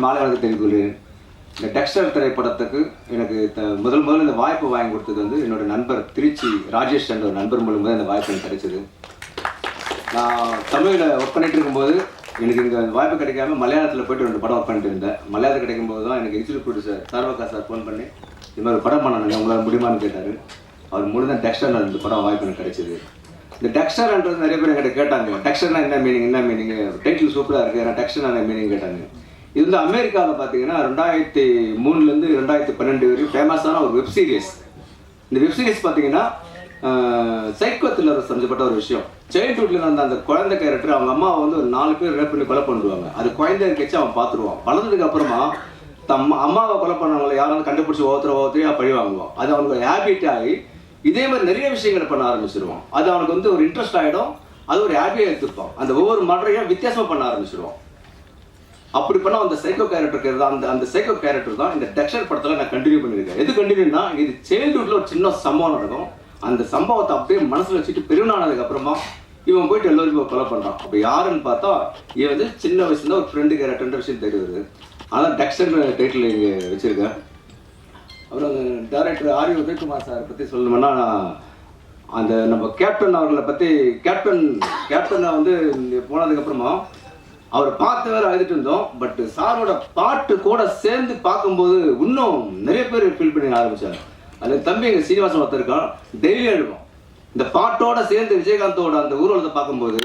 மாலை வணக்கம் தெரிவித்துள்ளேன். இந்த டெக்ஸ்டர் திரைப்படத்துக்கு எனக்கு முதல்ல இந்த வாய்ப்பு வாங்கி கொடுத்தது வந்து என்னோட நண்பர் திருச்சி ராஜேஷ் என்ற ஒரு நண்பர் மூலமாக இந்த வாய்ப்பு எனக்கு கிடைச்சது. நான் தமிழில் ஒர்க் பண்ணிட்டு இருக்கும்போது எனக்கு இங்கே வாய்ப்பு கிடைக்காம மலையாளத்தில் போய்ட்டு 2 படம் ஒர்க் பண்ணிட்டு இருந்தேன். மலையாளத்தில் கிடைக்கும்போது தான் எனக்கு எக்ஸிக்யூட்டிவ் ப்ரொடியூசர் சார்வகா சார் ஃபோன் பண்ணி இந்த மாதிரி படம் பண்ணணுங்க, உங்களால் முடியுமான்னு கேட்டார். அவர் முடிதான் டெக்ஸ்டர் இந்த படம் வாய்ப்பு எனக்கு கிடைச்சிது. இந்த டெக்ஸ்டர்ன்றது நிறைய பேர் என்கிட்ட கேட்டாங்க, டெக்ஸ்டர்னா என்ன மீனிங், டைட்டில் சூப்பராக இருக்குது, ஆனால் டெக்ஸ்டர்னா என்ன மீனிங் கேட்டாங்க. இது வந்து அமெரிக்காவில் பார்த்தீங்கன்னா 2003லேருந்து 2012 வரைக்கும் ஃபேமஸான ஒரு வெப் சீரிஸ். இந்த வெப் சீரிஸ் பார்த்தீங்கன்னா சைக்கோ த்ரில்லர் சம்மந்தப்பட்ட ஒரு விஷயம். சைல்ட்ஹுட்ல இருந்த அந்த குழந்தை கேரக்டர் அவங்க அம்மாவை வந்து ஒரு 4 பேர் ரேப் பண்ணி கொலை பண்ணுவாங்க. அது குழந்தை இருக்கச்சு அவன் பார்த்துருவான். வளர்ந்ததுக்கு அப்புறமா அம்மாவை கொலை பண்ணவங்களை யாராவது கண்டுபிடிச்சி ஒவ்வொருத்தரையா பழி வாங்குவான். அது அவனுக்கு ஹேபிட் ஆகி இதே மாதிரி நிறைய விஷயங்களை பண்ண ஆரம்பிச்சிருவான். அது அவனுக்கு வந்து ஒரு இன்ட்ரெஸ்ட் ஆகிடும். அது ஒரு ஹேபியாக எடுத்துப்பான். அந்த ஒவ்வொரு மர்டரையும் வித்தியாசமாக பண்ண ஆரம்பிச்சிருவான். அப்படி பண்ண அந்த சைக்கோ கேரக்டருக்கு அந்த சைக்கோ கேரக்டர் தான் இந்த டெக்ஸ்டர் படத்தில் நான் கண்டினியூ பண்ணியிருக்கேன். எது கண்டினியூனா, இது சைல்ட்ஹுட்ல ஒரு சின்ன சம்பவம் நடக்கும். அந்த சம்பவத்தை அப்படியே மனசில் வச்சுட்டு பெருநானதுக்கு அப்புறமா இவன் போயிட்டு எல்லோருக்கும் கொலை பண்ணுறான். அப்போ யாருன்னு பார்த்தா இவன் வந்து சின்ன வயசுல ஒரு ஃப்ரெண்டு கேரக்டர்ன்ற விஷயம் தெரியுது. அதான் டெக்ஸ்டர் டைட்டில் இங்கே வச்சுருக்கேன். அப்புறம் டைரக்டர் ஆர் உதயகுமார் சார் பற்றி சொல்லணும்னா, அந்த நம்ம கேப்டன் அவர்களை பற்றி கேப்டனை வந்து போனதுக்கப்புறமா அவரை பார்த்து வேறு அழுதுட்டு இருந்தோம். பட் சாரோட பாட்டு கூட சேர்ந்து பார்க்கும்போது இன்னும் நிறைய பேர் ஃபீல் பண்ணி ஆரம்பித்தாங்க. அதில் தம்பி எங்கள் சீனிவாசன் ஒருத்தர் இருக்கான், டெய்லி அழுவோம். இந்த பாட்டோட சேர்ந்து விஜயகாந்தோட அந்த ஊர்வலத்தை பார்க்கும்போது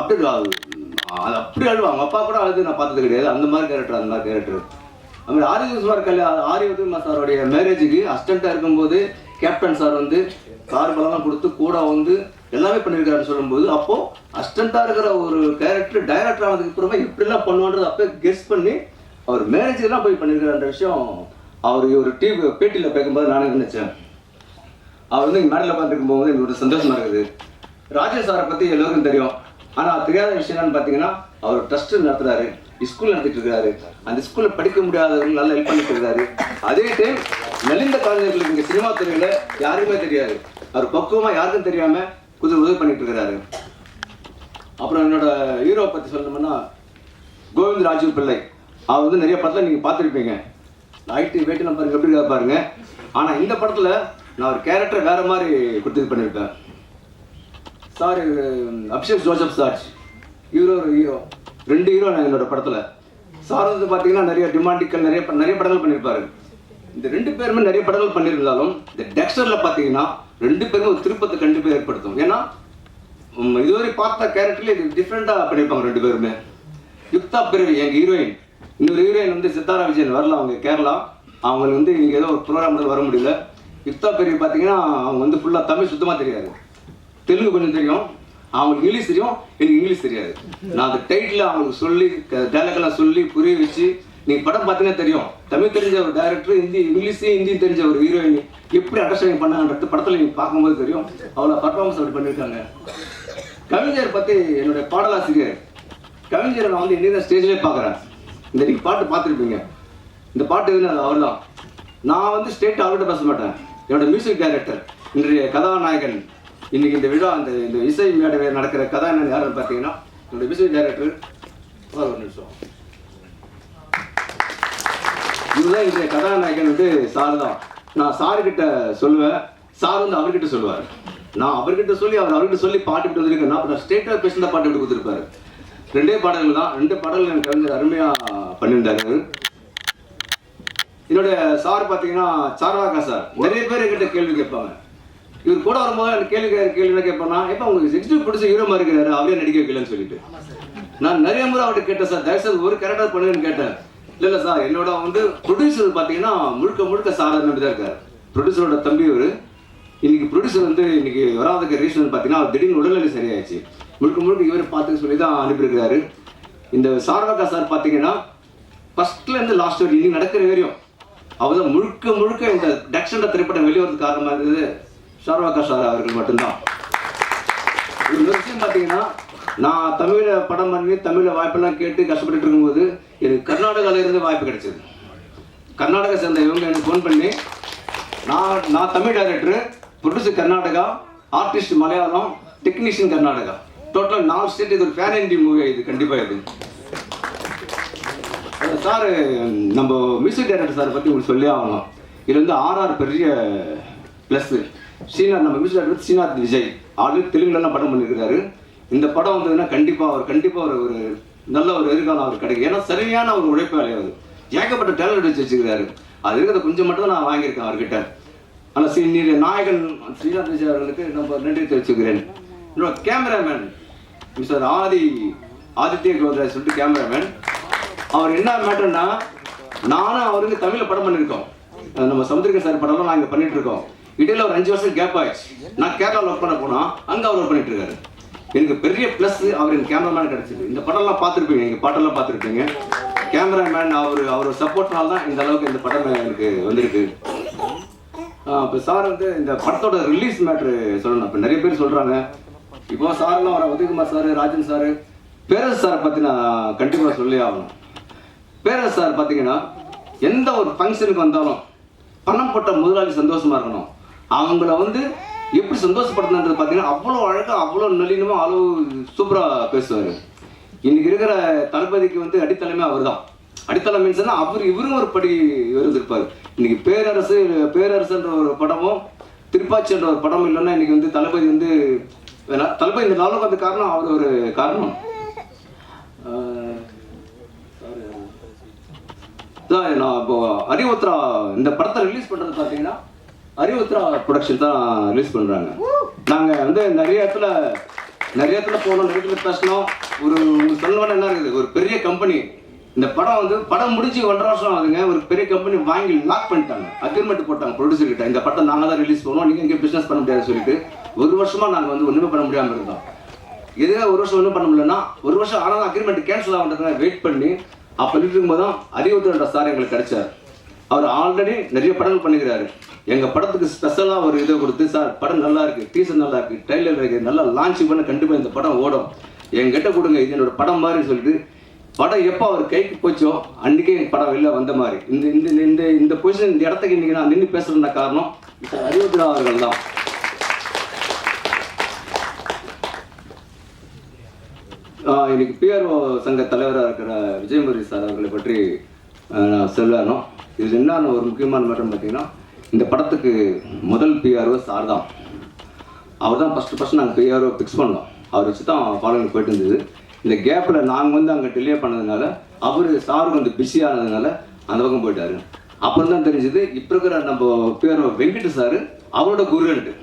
அப்படி அழுவோம். அவங்க அப்பா கூட அழுது நான் பார்த்தது கிடையாது. அந்த மாதிரி கேரக்டர். அது மாதிரி ஆரி உதயகுமார் சாரோடைய மேரேஜுக்கு அசிஸ்டண்ட்டாக இருக்கும்போது கேப்டன் சார் வந்து கார் பலம்லாம் கொடுத்து கூட வந்து எல்லாமே பண்ணியிருக்காருன்னு சொல்லும்போது, அப்போது அசிஸ்டண்ட்டாக இருக்கிற ஒரு கேரக்டர் டைரக்டர் ஆனதுக்கு அப்புறமா எப்படிலாம் பண்ணுவான்றது அப்போ கெஸ் பண்ணி அவர் மேரேஜுக்கெல்லாம் போய் பண்ணியிருக்காருன்ற விஷயம் அவர் ஒரு பேட்டியில் கேட்கும்போது நானே நினைச்சேன். அவர் வந்து இங்கே மேடையில் பார்த்துருக்கும் போது எனக்கு ஒரு சந்தோஷமாக இருக்குது. ராஜேஷ் சாரை பற்றி எல்லோருக்கும் தெரியும். ஆனால் தெரியாத விஷயம் என்னன்னு பார்த்தீங்கன்னா, அவர் ட்ரஸ்ட் நடத்துகிறாரு, ஸ்கூல் நடத்திட்டு இருக்காரு. அந்த ஸ்கூலில் படிக்க முடியாதவர்கள் நல்லா ஹெல்ப் பண்ணிட்டு இருக்காரு. அதே டைம் நலிந்த கலைஞர்களுக்கு இங்கே சினிமா துறையில் யாருக்குமே தெரியாது. அவர் பக்குவமாக யாருக்கும் தெரியாமல் உதவி பண்ணிட்டு இருக்கிறாரு. அப்புறம் என்னோட ஹீரோ பற்றி சொல்லணும்னா கோவிந்த் ராஜீவ் பிள்ளை. அவர் வந்து நிறைய படத்தில் நீங்கள் பார்த்துருப்பீங்க. லைட்டு வெயிட்டுலாம் பாருங்க எப்படி பாருங்க. ஆனால் இந்த படத்தில் நான் ஒரு கேரக்டர் வேறு மாதிரி கொடுத்து பண்ணியிருப்பேன். Sir Abhishek Joseph sir hero 2 hero நான் என்னோட படத்தில். சார் வந்து பார்த்தீங்கன்னா நிறைய டிமாண்டிக்கல் நிறைய படங்கள் பண்ணியிருப்பாரு. இந்த 2 பேருமே நிறைய படங்கள் பண்ணியிருந்தாலும் இந்த டெக்ஸ்டரில் பார்த்தீங்கன்னா 2 பேருமே ஒரு திருப்பத்தை கண்டிப்பாக ஏற்படுத்தும். ஏன்னா இதுவரை பார்த்த கேரக்டர்ல இது டிஃப்ரெண்ட்டாக பண்ணியிருப்பாங்க 2 பேருமே. யுக்தா பிறவி எங்கள் ஹீரோயின், இன்னொரு ஹீரோயின் வந்து சித்தாரா விஜயன் வரல, அவங்க கேரளா. அவங்களுக்கு வந்து இங்கே ஏதோ ஒரு ப்ரோக்ராம் வர முடியல. யுக்தா பிறவி பார்த்தீங்கன்னா அவங்க வந்து ஃபுல்லாக தமிழ் சுத்தமாக தெரியாது, தெலுங்கு கொஞ்சம் தெரியும், அவங்களுக்கு இங்கிலீஷ் தெரியும், எனக்கு இங்கிலீஷ் தெரியாது. நான் அந்த டைட்டில் அவங்களுக்கு சொல்லி டைலாக்லாம் சொல்லி புரிய வச்சு, நீங்கள் படம் பார்த்தீங்கன்னா தெரியும், தமிழ் தெரிஞ்ச ஒரு டைரக்டர் ஹிந்தி தெரிஞ்ச ஒரு ஹீரோயின் எப்படி அண்டர்ஸ்டாண்டிங் பண்ணாங்கன்றது படத்தில் நீங்கள் பார்க்கும்போது தெரியும். அவ்வளோ பர்ஃபார்மன்ஸ் அப்படி பண்ணியிருக்காங்க. கவிஞர் பற்றி என்னுடைய பாடலாசிரியர் கவிஞரை நான் வந்து இன்னும் ஸ்டேஜ்லேயே பார்க்குறேன். இந்த நீங்கள் பாட்டு பார்த்துருப்பீங்க. இந்த பாட்டு வந்து அது அவர் தான். நான் வந்து ஸ்டேட் அவர்கிட்ட பேச மாட்டேன். என்னோட மியூசிக் டைரக்டர், இன்றைய கதாநாயகன், இன்னைக்கு இந்த விழா இந்த இசை மேடை நடக்கிற கதாநாயகன் யாருன்னு பார்த்தீங்கன்னா என்னோட மியூசிக் டைரக்டர். ஒரு நிமிஷம். இதுதான் இன்றைய கதாநாயகன் வந்து சார் தான். நான் சாருக்கிட்ட சொல்லுவேன், சார் வந்து அவர்கிட்ட சொல்லுவார். நான் அவர்கிட்ட சொல்லி அவர்கிட்ட சொல்லி பாட்டு விட்டு வந்திருக்கேன். நான் ஸ்டேட்டாக பேசுகிற பாட்டு விட்டு கொடுத்துருப்பாரு. 2 பாடல்கள் தான். 2 பாடல்கள் எனக்கு கவிஞர் அருமையாக பண்ணியிருந்தாரு. என்னுடைய சார் பார்த்தீங்கன்னா சார்வாகா சார். நிறைய பேர் என்கிட்ட கேள்வி கேட்பாங்க. இவர் கூட வரும்போது எனக்கு கேள்வி என்ன கேட்பேன்னா, எப்போ உங்களுக்கு எக்ஸிக்யூட்டிவ் ப்ரொடியூசர் ஹீரோ மாதிரி இருக்கிறாரு, அவரே நடிக்க வைக்கலன்னு சொல்லிட்டு நான் நிறைய முறை அவர்கிட்ட கேட்டேன். சார் தயவுசெய்து ஒரு கேரக்டர் பண்ணுங்கன்னு கேட்டேன். இல்லை சார், என்னோட வந்து ப்ரொடியூசர் பார்த்தீங்கன்னா முழுக்க சார் நம்பி தான் இருக்கார். ப்ரொடியூசரோட தம்பி அவர். இன்னைக்கு ப்ரொடியூசர் வந்து இன்னைக்கு வராதுக்கு ரீசன் பார்த்தீங்கன்னா அவர் திடீர்னு உடல்நிலை சரியாயிடுச்சு. முழுக்க இவர் பார்த்துக்க சொல்லி தான் அனுப்பியிருக்கிறாரு. இந்த சார்வாகா சார் பார்த்தீங்கன்னா ஃபர்ஸ்ட்லேருந்து லாஸ்ட் வரைக்கும் இன்னைக்கு நடக்கிற வரையும் அவர் தான் முழுக்க இந்த டெக்ஸ்டர் திரைப்படம் வெளிவரதுக்கு காரணமாக இருந்தது சார்வாகா சார் அவர்கள் மட்டும்தான். ஒரு விஷயம் பார்த்தீங்கன்னா, நான் தமிழில் படம் பண்ணி தமிழில் வாய்ப்பெல்லாம் கேட்டு கஷ்டப்பட்டு இருக்கும்போது எனக்கு கர்நாடகாவில் இருந்து வாய்ப்பு கிடைச்சது. கர்நாடகா சேர்ந்த இவங்க எனக்கு ஃபோன் பண்ணி, நான் Tamil director, producer Karnataka, artist Malayalam, technician Karnataka, டோட்டலாக 4 ஸ்டேட். இது ஒரு ஃபேன் இண்டியன் மூவி. இது கண்டிப்பாக இது சார் நம்ம மியூசிக் டைரக்டர் சாரை பற்றி உங்களுக்கு சொல்லி ஆகணும். இது வந்து ஆர்ஆர் பெரிய ப்ளஸ்ஸு. ஸ்ரீநாத் நம்ம music director Srinath Vijay already தெலுங்குலலாம் படம் பண்ணியிருக்கிறாரு. இந்த படம் வந்ததுன்னா கண்டிப்பாக ஒரு நல்ல ஒரு எதிர்காலம் அவர் கிடைக்கும். ஏன்னா சரியான ஒரு உழைப்பாளி அவர், ஏகப்பட்ட டேலண்ட் வச்சு வச்சுக்கிறாரு. அது இருக்கிறத கொஞ்சம் மட்டும் தான் நான் வாங்கியிருக்கேன் அவர்கிட்ட. ஆனால் நாயகன் ஸ்ரீநாத் விஜய் அவர்களுக்கு நம்ம நன்றி தெரிவிச்சுக்கிறேன். இன்னொரு கேமராமேன் மிஸ்டர் ஆதித்ய கோத்ராஜ் சொல்லிட்டு கேமராமேன். அவர் என்ன மேட்டர்னா, நானும் அவருக்கு தமிழில் படம் பண்ணியிருக்கோம். நம்ம சமுத்திரிகா சார் படம்லாம் நாங்கள் பண்ணிட்டு இருக்கோம். இடையில ஒரு 5 வருஷம் கேப் ஆயிடுச்சு. நான் கேரளாவில் ஒர்க் பண்ண போனால் அங்கே அவர் ஒர்க் பண்ணிட்டு இருக்காரு. எனக்கு பெரிய ப்ளஸ் அவர் எனக்கு கேமராமேன் கிடைச்சிது. இந்த படம்லாம் பார்த்துருப்பீங்க, நீங்கள் பாட்டெல்லாம் பார்த்துருப்பீங்க. கேமராமேன் அவர் சப்போர்ட்னால தான் இந்த அளவுக்கு இந்த படம் எனக்கு வந்திருக்கு. இப்போ சார் வந்து இந்த படத்தோட ரிலீஸ் மேட்ரு சொல்லணும். இப்போ நிறைய பேர் சொல்கிறாங்க. இப்போ சார்லாம் வர உதயகுமார் சார், ராஜன் சார், பேரரசு சாரை பற்றி நான் கண்டிப்பாக சொல்லி ஆகணும். பேரரசு சார் பார்த்தீங்கன்னா எந்த ஒரு ஃபங்க்ஷனுக்கு வந்தாலும் பணம் போட்ட முதலாளி சந்தோஷமாக இருக்கணும். அவங்கள வந்து எப்படி சந்தோஷப்படுத்துனது பார்த்தீங்கன்னா அவ்வளோ அழகாக, அவ்வளோ நளினமாக, அவ்வளோ சூப்பராக பேசுவார். இன்னைக்கு இருக்கிற தளபதிக்கு வந்து அடித்தளமே அவர் தான். அடித்தளம் மீன்ஸ்னா இவரும் ஒரு படி இருந்திருப்பார். இன்னைக்கு பேரரசுன்ற ஒரு படமும் திருப்பாச்சின்ற ஒரு படமும் இல்லைன்னா இன்னைக்கு வந்து தளபதி வந்து தளபதி இந்த நாளுக்கு வந்து காரணம் அவர் ஒரு காரணம். நான் இப்போ அறிவுத்ரா இந்த படத்தை ரிலீஸ் பண்ணுறது பார்த்தீங்கன்னா அறிவுத்ரா ப்ரொடக்ஷன் தான் ரிலீஸ் பண்ணுறாங்க. நாங்கள் வந்து நிறைய இடத்துல போனோம், நிறைய இடத்துல பேசினோம். உங்களுக்கு சொல்லணும்னா என்ன இருக்குது, ஒரு பெரிய கம்பெனி இந்த படம் வந்து படம் முடிஞ்சு 1.5 வருஷம் ஆகுதுங்க. ஒரு பெரிய கம்பெனி வாங்கி லாக் பண்ணிட்டாங்க, அக்ரிமெண்ட் போட்டாங்க ப்ரொடியூசர் கிட்ட. இந்த படத்தை நாங்கள் தான் ரிலீஸ் பண்ணுவோம், நீங்கள் இங்கே பிஸ்னஸ் பண்ண முடியாதுன்னு சொல்லிட்டு 1 வருஷமாக நாங்கள் வந்து ஒன்றுமே பண்ண முடியாமல் இருந்தோம். எதுக்காக 1 வருஷம் ஒன்றும் பண்ண முடியலன்னா, 1 வருஷம் ஆனாலும் அக்ரிமெண்ட் கேன்சல் ஆகுன்றதுனால வெயிட் பண்ணி அப்போ இருக்கும்போது தான் அறிவுத்திரன்ற சார் எங்களுக்கு கிடைச்சார். அவர் ஆல்ரெடி நிறைய படங்கள் பண்ணிக்கிறாரு. எங்கள் படத்துக்கு ஸ்பெஷலாக ஒரு இதை கொடுத்து, சார் படம் நல்லா இருக்குது, டீசர் நல்லா இருக்குது, ட்ரெய்லர் இருக்குது, நல்லா லான்ச் பண்ண கண்டிப்பாக இந்த படம் ஓடும், என்கிட்ட கொடுங்க, இது என்னோட படம் மாதிரி சொல்லிட்டு படம் எப்போ அவர் கைக்கு போச்சோ அன்றைக்கே எங்கள் படம் வெளில வந்த மாதிரி. இந்த பொசிஷன், இந்த இடத்துக்கு இன்றைக்கி நான் நின்று பேசுகிறேன்னா காரணம் அறிவுத்திரா அவர்கள் தான். இன்னைக்கு பிஆர்ஓ சங்க தலைவராக இருக்கிற விஜயமுரளி சார் அவர்களை பற்றி நான் சொல்லணும். இதில் என்னென்ன ஒரு முக்கியமான மேட்டம் பார்த்தீங்கன்னா, இந்த படத்துக்கு முதல் பிஆர்ஓ சார் தான். அவர் தான் ஃபஸ்ட்டு நாங்கள் பிஆர்ஓ ஃபிக்ஸ் பண்ணோம். அவர் வச்சு தான் ஃபாலோவிங் போயிட்டு இருந்தது. இந்த கேப்பில் நாங்கள் வந்து அங்கே டிலே பண்ணதுனால சாருக்கு வந்து பிஸியானதுனால அந்த பக்கம் போயிட்டாரு. அப்புறம் தான் தெரிஞ்சது இப்போ இருக்கிற நம்ம பிஆர்ஓ வெங்கட் சார் அவரோட குருன்ட்டு.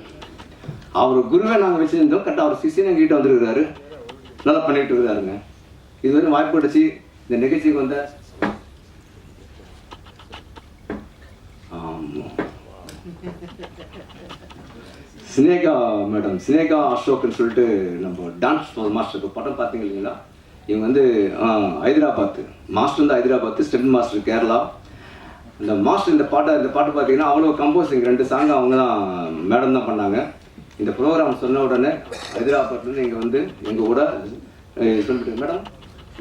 அவர் குருவை நாங்கள் வச்சுருந்தோம். கரெக்டாக அவர் சிசின்னு எங்ககிட்ட வந்துருக்கிறாரு, நல்லா பண்ணிட்டு இருக்கிறாருங்க. இது வரைக்கும் வாய்ப்பு கிடைச்சி இந்த நிகழ்ச்சிக்கு வந்த சினேகா மேடம், சினேகா அசோக்னு சொல்லிட்டு நம்ம டான்ஸ் மாஸ்டருக்கு படம் பார்த்தீங்க இல்லைங்களா. இவங்க வந்து ஹைதராபாத் மாஸ்டர் வந்து ஹைதராபாத், ஸ்டெப் மாஸ்டர் கேரளா. இந்த மாஸ்டர் இந்த பாட்டு பார்த்தீங்கன்னா அவ்வளோ கம்போசிங் 2 சாங் அவங்க தான் மேடம் தான் பண்ணாங்க. இந்த ப்ரோக்ராம் சொன்ன உடனே ஹைதராபாத்லேருந்து இங்கே வந்து எங்கள் கூட சொல்லிட்டு, மேடம்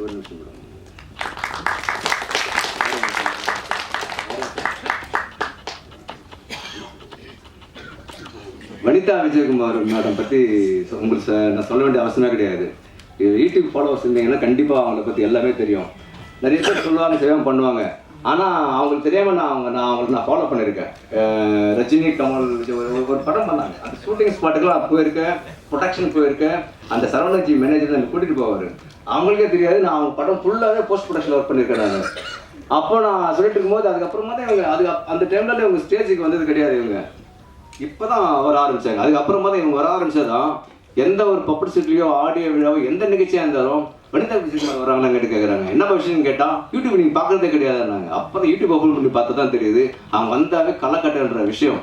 ஒரு நிமிஷம் மேடம், வனிதா விஜயகுமார் மேடம் பற்றி உங்களுக்கு நான் சொல்ல வேண்டிய அவசியமே கிடையாது. யூடியூப் ஃபாலோவர்ஸ் இருந்தீங்கன்னா கண்டிப்பாக அவங்கள பற்றி எல்லாமே தெரியும். நிறைய பேர் சொல்லுவாங்க, செய்வாங்க, பண்ணுவாங்க. ஆனால் அவங்களுக்கு தெரியாமல் நான் ஃபாலோ பண்ணியிருக்கேன். ரஜினி, கமல் ஒரு படம் பண்ணாங்க. அந்த ஷூட்டிங் ஸ்பாட்டுக்கெல்லாம் போயிருக்கேன், ப்ரொடக்ஷன் போயிருக்கேன். அந்த சரவணஜி மேனேஜர் தான் கூட்டிகிட்டு போவார். அவங்களுக்கே தெரியாது நான் அவங்க படம் ஃபுல்லாகவே போஸ்ட் ப்ரொடக்ஷன் ஒர்க் பண்ணியிருக்கேன் நான். அப்போ நான் சொல்லிட்டு இருக்கும்போது அதுக்கப்புறமா தான் இவங்க அந்த டைம்ல இவங்க ஸ்டேஜுக்கு வந்தது கிடையாது. இவங்க இப்போ தான் வர ஆரம்பித்தாங்க. அதுக்கப்புறமா தான் இவங்க வர ஆரம்பித்ததான். எந்த ஒரு பப்ளிசிட்டியோ ஆடியோ விழாவோ எந்த நிகழ்ச்சியாக இருந்தாலும் வனிதா விஜயகுமார் வராங்கன்னு கேட்குறாங்க. என்ன விஷயம்னு கேட்டால், யூடியூப் நீங்கள் பார்க்குறதே கிடையாதுன்னாங்க. அப்போ தான் யூடியூப் ஓப்பன் பண்ணி பார்த்தா தான் தெரியுது அவங்க வந்தாவே கள்ளக்கட்டுன்ற விஷயம்.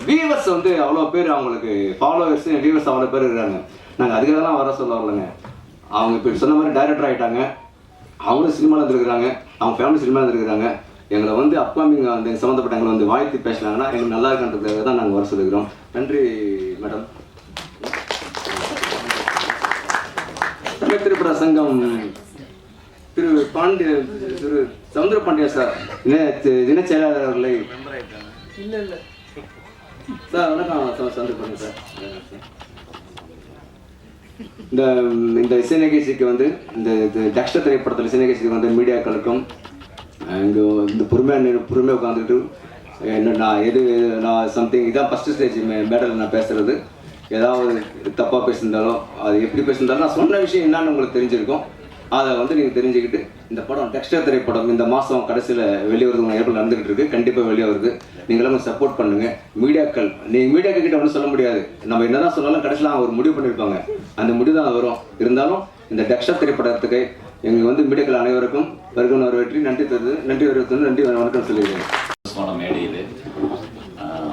வியூவர்ஸ் வந்து அவ்வளோ பேர், அவங்களுக்கு ஃபாலோவர்ஸ் வியூவர்ஸ் அவ்வளோ பேர் இருக்கிறாங்க. நாங்கள் அதுக்காக தான் வர சொல்ல வரலங்க. அவங்க இப்போ சொன்ன மாதிரி டைரக்டர் ஆகிட்டாங்க, அவங்களும் சினிமாவில் இருந்துருக்குறாங்க, அவங்க ஃபேமிலி சினிமாவில் இருந்துருக்குறாங்க. எங்களை வந்து அப்கமிங் அந்த சம்மந்தப்பட்டவங்களை வந்து வாழ்த்து பேசினாங்கன்னா எங்களுக்கு நல்லா இருக்குன்றதுக்காக தான் நாங்கள் வர சொல்லிக்கிறோம். நன்றி மேடம். தமிழ் திரைப்பட சங்கம் திரு சமுத்திர பாண்டியன் சார், இணை செயலாளர் அவர்களை. சார் வணக்கம். சமுத்திர பாண்டியன் சார், இந்த இசை நிகழ்ச்சிக்கு வந்து இந்த டெக்ஸ்டர் திரைப்படத்தில் இசை நிகழ்ச்சிக்கு வந்து மீடியாக்களுக்கும் இங்கே இந்த பொறுமையாக உட்காந்துக்கிட்டு என்ன நான் சம்திங் இதான் ஃபஸ்ட்டு ஸ்டேஜ் மேடலில் நான் பேசுகிறது. ஏதாவது தப்பாக பேசியிருந்தாலும் அது எப்படி பேசியிருந்தாலும் நான் சொன்ன விஷயம் என்னன்னு உங்களுக்கு தெரிஞ்சிருக்கும். அதை நீங்கள் தெரிஞ்சுக்கிட்டு இந்த படம் டெக்ஸ்டர் திரைப்படம் இந்த மாதம் கடைசியில் வெளியே வருது, ஏற்பாடு நடந்துகிட்டு இருக்குது. கண்டிப்பாக வெளியே வருது. நீங்களும் கொஞ்சம் சப்போர்ட் பண்ணுங்கள். மீடியாக்கள் மீடியாக்கள் கிட்ட ஒன்றும் சொல்ல முடியாது. நம்ம என்ன தான் சொன்னாலும் கடைசியில் ஒரு முடிவு பண்ணியிருப்பாங்க. அந்த முடிவு தான் வரும். இருந்தாலும் இந்த டெக்ஸ்டர் திரைப்படத்துக்கு எங்கள் மீடியாக்கள் அனைவருக்கும் வருகை வெற்றி நன்றி தருது. நன்றி வருவது நன்றி வணக்கம் சொல்லியிருக்கேன். மேடையில்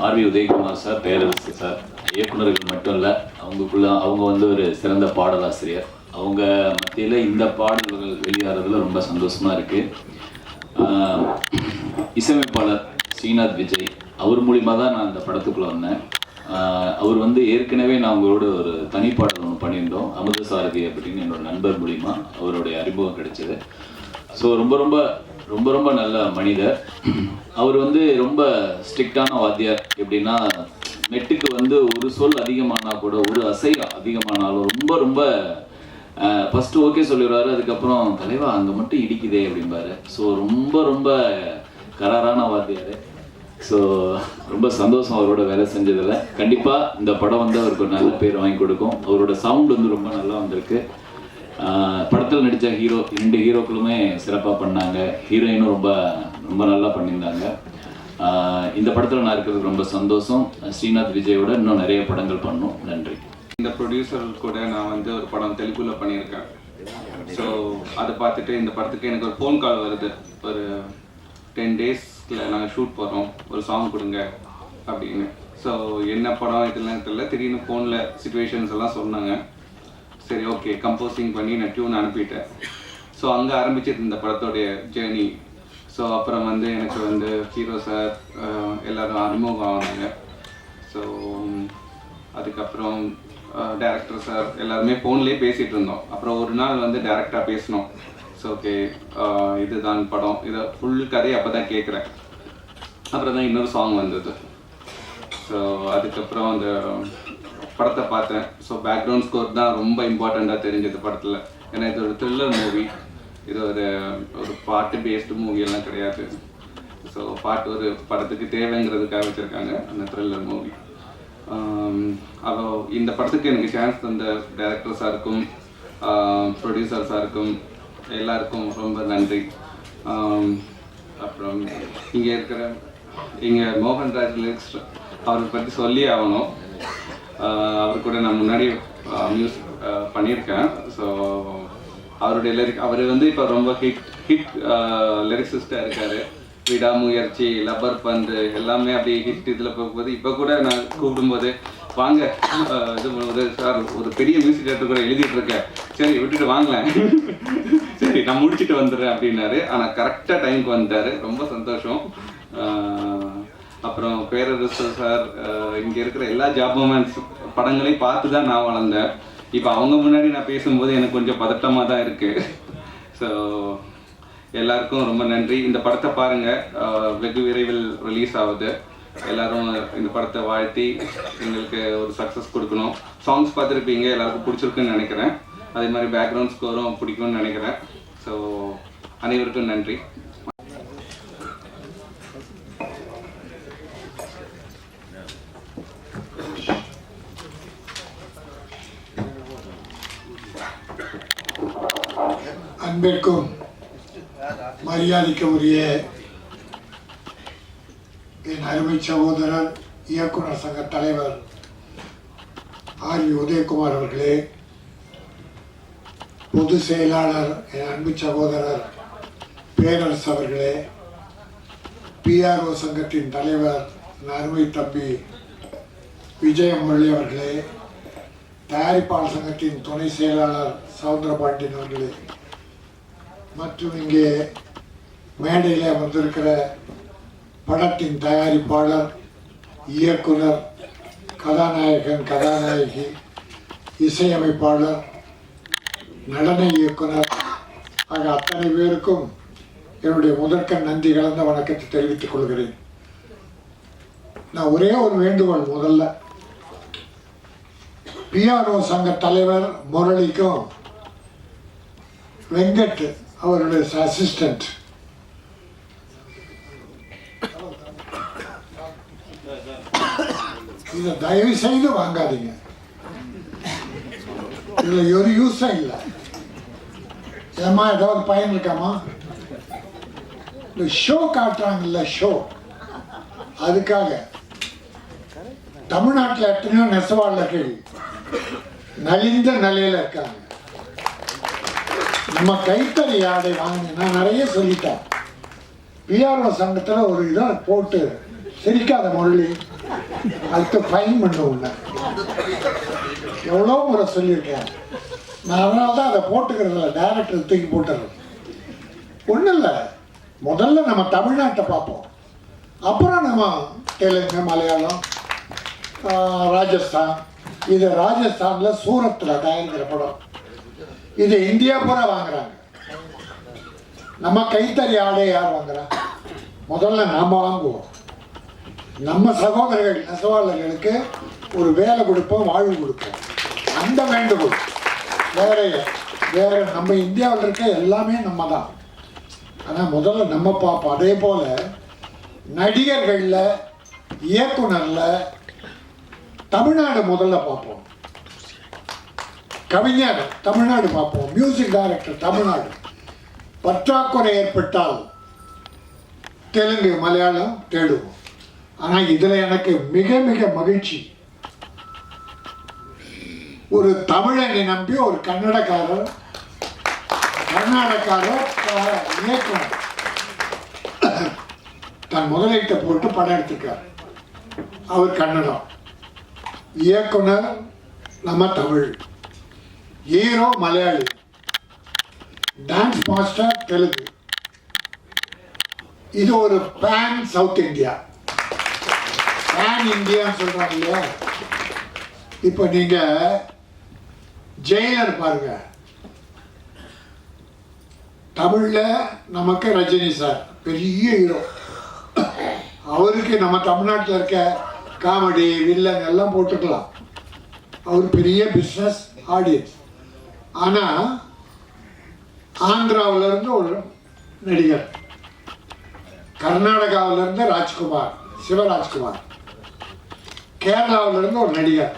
ஆர்வி உதயகுமார் சார், பேரரசு சார் இயக்குநர்கள் மட்டும் இல்லை, அவங்க ஒரு சிறந்த பாடலாசிரியர். அவங்க மத்தியில் இந்த பாடல்கள் வெளியாகிறதுல ரொம்ப சந்தோஷமாக இருக்குது. இசையமைப்பாளர் ஸ்ரீநாத் விஜய் அவர் மூலிமா தான் நான் இந்த படத்துக்குள்ளே வந்தேன். அவர் ஏற்கனவே நான் அவங்களோட ஒரு தனிப்பாடல் ஒன்று பண்ணியிருந்தோம், அமுதசாரதி அப்படின்னு என்னோட நண்பர் மூலிமா அவருடைய அறிமுகம் கிடைச்சது. ஸோ ரொம்ப ரொம்ப ரொம்ப ரொம்ப நல்ல மனிதர். அவர் ரொம்ப ஸ்ட்ரிக்டான வாத்தியார். எப்படின்னா மெட்டுக்கு ஒரு சொல் அதிகமானால் கூட, ஒரு அசை அதிகமானாலும் ரொம்ப ரொம்ப ஃபஸ்ட்டு ஓகே சொல்லிடுவார். அதுக்கப்புறம் தலைவா அங்கே மட்டும் இடிக்குதே அப்படிம்பாரு. ஸோ ரொம்ப ரொம்ப கராரான வாத்தியார். ஸோ ரொம்ப சந்தோஷம் அவரோட வேலை செஞ்சதில். கண்டிப்பாக இந்த படம் அவருக்கு ஒரு நல்ல பேர் வாங்கி கொடுக்கும். அவரோட சவுண்ட் ரொம்ப நல்லா வந்திருக்கு. படத்தில் நடித்த ரெண்டு ஹீரோக்களுமே சிறப்பாக பண்ணாங்க. ஹீரோயினும் ரொம்ப ரொம்ப நல்லா பண்ணியிருந்தாங்க. இந்த படத்தில் நான் இருக்கிறதுக்கு ரொம்ப சந்தோஷம். ஸ்ரீநாத் விஜயோட இன்னும் நிறைய படங்கள் பண்ணணும். நன்றி. இந்த ப்ரொடியூசர் கூட நான் ஒரு படம் தெலுங்குல பண்ணியிருக்கேன். ஸோ அதை பார்த்துட்டு இந்த படத்துக்கு எனக்கு ஒரு ஃபோன் கால் வருது. ஒரு 10 டேஸில் நாங்கள் ஷூட் போகிறோம், ஒரு சாங் கொடுங்க அப்படின்னு. ஸோ என்ன படம் இதெல்லாம் தெரியல, திடீர்னு ஃபோனில் சிச்சுவேஷன்ஸ் எல்லாம் சொன்னாங்க. சரி ஓகே, கம்போசிங் பண்ணி நான் டியூன் அனுப்பிட்டேன். ஸோ அங்கே ஆரம்பிச்சிட்டு இந்த படத்தோடைய ஜேர்னி. ஸோ அப்புறம் எனக்கு ஹீரோ சார் எல்லோரும் அறிமுகம் ஆனாங்க. ஸோ அதுக்கப்புறம் டைரக்டர் சார் எல்லாருமே ஃபோன்லேயே பேசிகிட்டு இருந்தோம். அப்புறம் ஒரு நாள் டைரெக்டாக பேசினோம். ஸோ ஓகே இதுதான் படம், இதை ஃபுல் கதையை அப்போ தான் கேட்குறேன். அப்புறம் தான் இன்னொரு சாங் வந்தது. ஸோ அதுக்கப்புறம் அந்த படத்தை பார்த்தேன். ஸோ பேக்ரவுண்ட் ஸ்கோர் தான் ரொம்ப இம்பார்ட்டண்ட்டாக தெரிஞ்சது படத்தில். ஏன்னா இது ஒரு த்ரில்லர் மூவி, இது ஒரு பாட்டு பேஸ்டு மூவியெல்லாம் கிடையாது. ஸோ பாட்டு ஒரு படத்துக்கு தேவைங்கிறதுக்காக வச்சுருக்காங்க அந்த த்ரில்லர் மூவி. இந்த படத்துக்கு எனக்கு சான்ஸ் தந்த டைரக்டர் சாருக்கும் ப்ரொடியூசர் சாருக்கும் எல்லாருக்கும் ரொம்ப நன்றி. அப்புறம் இங்கே மோகன்ராஜ் லிரிக்ஸ் அவரை பற்றி சொல்லி ஆகணும். அவர் கூட நான் முன்னாடி மியூசிக் பண்ணியிருக்கேன். ஸோ அவருடைய லிரிக் அவர் இப்போ ரொம்ப ஹிட் லிரிக்ஸிஸ்டாக இருக்கார். விடாமுயற்சி, லப்பர் பந்து எல்லாமே அப்படியே ஹிட் இதில் போகும்போது இப்போ கூட நான் கூப்பிடும்போது வாங்க இது சார் ஒரு பெரிய மியூசிக் டேரக்டர் கூட எழுதிட்டு இருக்கேன், சரி விட்டுட்டு வாங்கலேன், சரி நான் முடிச்சுட்டு வந்துடுறேன் அப்படின்னாரு. ஆனால் கரெக்டாக டைமுக்கு வந்துட்டார், ரொம்ப சந்தோஷம். அப்புறம் பேரரசு சார், இங்கே இருக்கிற எல்லா ஜாப் மூமெண்ட்ஸ் படங்களையும் பார்த்து தான் நான் வளர்ந்தேன். இப்போ அவங்க முன்னாடி நான் பேசும்போது எனக்கு கொஞ்சம் பதட்டமாக தான் இருக்குது. ஸோ எல்லாருக்கும் ரொம்ப நன்றி. இந்த படத்தை பாருங்கள், வெகு விரைவில் ரிலீஸ் ஆகுது. எல்லாரும் இந்த படத்தை வாழ்த்தி எங்களுக்கு ஒரு சக்ஸஸ் கொடுக்கணும். சாங்ஸ் பார்த்துருப்பீங்க, எல்லாருக்கும் பிடிச்சிருக்குன்னு நினைக்கிறேன். அதே மாதிரி பேக்ரவுண்ட் ஸ்கோரும் பிடிக்கும்னு நினைக்கிறேன். ஸோ அனைவருக்கும் நன்றி. அன்பிற்கும் மரியாதைக்கு உரிய என் அருமை சகோதரர் இயக்குனர் சங்க தலைவர் ஆர்வி உதயகுமார் அவர்களே, பொதுச் செயலாளர் என் அன்பு சகோதரர் பேரரசு அவர்களே, PRO சங்கத்தின் தலைவர் என் அருமை தம்பி விஜயமுரளி அவர்களே, தயாரிப்பாளர் சங்கத்தின் துணை செயலாளர் சவுந்தரபாண்டியன் அவர்களே, மற்றும் இங்கே மேடையில் வந்திருக்கிற படத்தின் தயாரிப்பாளர், இயக்குனர், கதாநாயகன், கதாநாயகி, இசையமைப்பாளர், நடன இயக்குனர் ஆக அத்தனை பேருக்கும் என்னுடைய முதற்கண் நன்றி கலந்த வணக்கத்தை தெரிவித்துக் கொள்கிறேன். நான் ஒரே ஒரு வேண்டுகோள், முதல்ல PRO சங்க தலைவர் முரளிக்கும் வெங்கட் அவருடைய அசிஸ்டன்ட் இதை தயவு செய்து வாங்காதீங்க. இதில் ஒரு யூஸும் இல்லை. ஏமா ஏதாவது பயன் இருக்காமா? இந்த ஷோ காட்டுறாங்கல்ல, ஷோ, அதுக்காக தமிழ்நாட்டில் எத்தனையோ நெசவாளர்கள் நலிந்த நிலையில் இருக்காங்க. நம்ம கைத்தறி ஆடை வாங்கினா நிறைய சொல்லிட்டேன். பிஆர்ஓ சங்கத்தில் ஒரு இதாக போட்டு சிரிக்காத முரளி அதுக்கு ஃபைன் பண்ணுவோங்க. எவ்வளோ முறை சொல்லியிருக்கேன் நான். அதனால தான் அதை போட்டுக்கிறதில்ல, டைரக்டர் தூக்கி போட்டுறது. ஒன்றும் இல்லை, முதல்ல நம்ம தமிழ்நாட்டை பார்ப்போம், அப்புறம் நம்ம தெலுங்கு, மலையாளம், ராஜஸ்தான். இது ராஜஸ்தானில் சூரத்தில் தயாரிக்கிற படம். இது இந்தியா பூரா வாங்குறாங்க. நம்ம கைத்தறி ஆடை யார் வாங்குறா? முதல்ல நாம் வாங்குவோம். நம்ம சகோதரர்கள் நெசவாளர்களுக்கு ஒரு வேலை கொடுப்போம், வாழ்வு கொடுப்போம். அந்த வேண்டுகோள். வேற நம்ம இந்தியாவில் இருக்க எல்லாமே நம்ம தான். ஆனால் முதல்ல நம்ம பார்ப்போம். அதே போல் நடிகர்களில், இயக்குனரில் தமிழ்நாடு முதல்ல பார்ப்போம். கவிஞர் தமிழ்நாடு பார்ப்போம். Music director Tamil Nadu. பற்றாக்குறை ஏற்பட்டால் தெலுங்கு, மலையாளம் தேடுவோம். ஆனால் இதில் எனக்கு மிக மிக மகிழ்ச்சி, ஒரு தமிழனை நம்பி ஒரு கர்நாடகாரர் இயக்குனர் தன் முதலீட்டை போட்டு படம் எடுத்திருக்கார். அவர் கன்னடம், இயக்குனர் நம்ம Tamil, hero Malayali, dance master Telugu. இது ஒரு பேன் சவுத் இந்தியா, பேன் இந்தியான்னு சொல்றாங்க இல்லையா? இப்போ நீங்க ஜெயிலர் பாருங்க, தமிழ்ல நமக்கு ரஜினி சார் பெரிய ஹீரோ. அவருக்கு நம்ம தமிழ்நாட்டில் இருக்க காமெடி, வில்லன் எல்லாம் போட்டுக்கலாம். அவர் பெரிய பிஸ்னஸ் ஆடியன்ஸ். ஆனால் ஆந்திராவிலிருந்து ஒரு நடிகர், கர்நாடகாவிலிருந்து ராஜ்குமார், சிவராஜ்குமார், கேரளாவிலிருந்து ஒரு நடிகர்,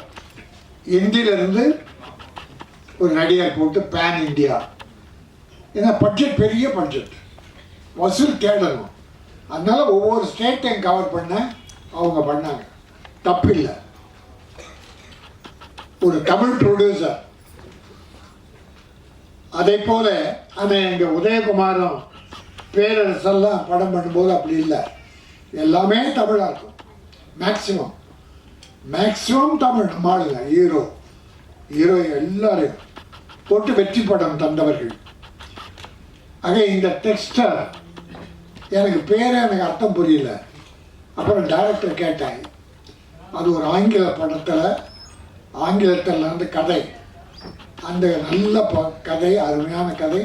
இந்தியிலிருந்து ஒரு நடிகர் போட்டு பேன் இந்தியா. ஏன்னா பட்ஜெட் பெரிய பட்ஜெட், வசூல் தேடணும். அதனால ஒவ்வொரு ஸ்டேட்டையும் கவர் பண்ண அவங்க பண்ணாங்க. தப்பில்லை. ஒரு தமிழ் ப்ரொடியூசர். அதே போல ஆனால் எங்கள் உதயகுமாரும் பேரரசெல்லாம் படம் பண்ணும்போது அப்படி இல்லை, எல்லாமே தமிழாக இருக்கும். மேக்சிமம் தமிழ். நம்ம ஆளுங்க ஹீரோ எல்லாரையும் போட்டு வெற்றி படம் தந்தவர்கள். ஆக இந்த டெக்ஸ்டர் எனக்கு எனக்கு அர்த்தம் புரியல. அப்புறம் டைரக்டர் கேட்டேன். அது ஒரு ஆங்கில படத்தில், ஆங்கிலத்தில் இருந்து கதை, அந்த நல்ல கதை, அருமையான கதை,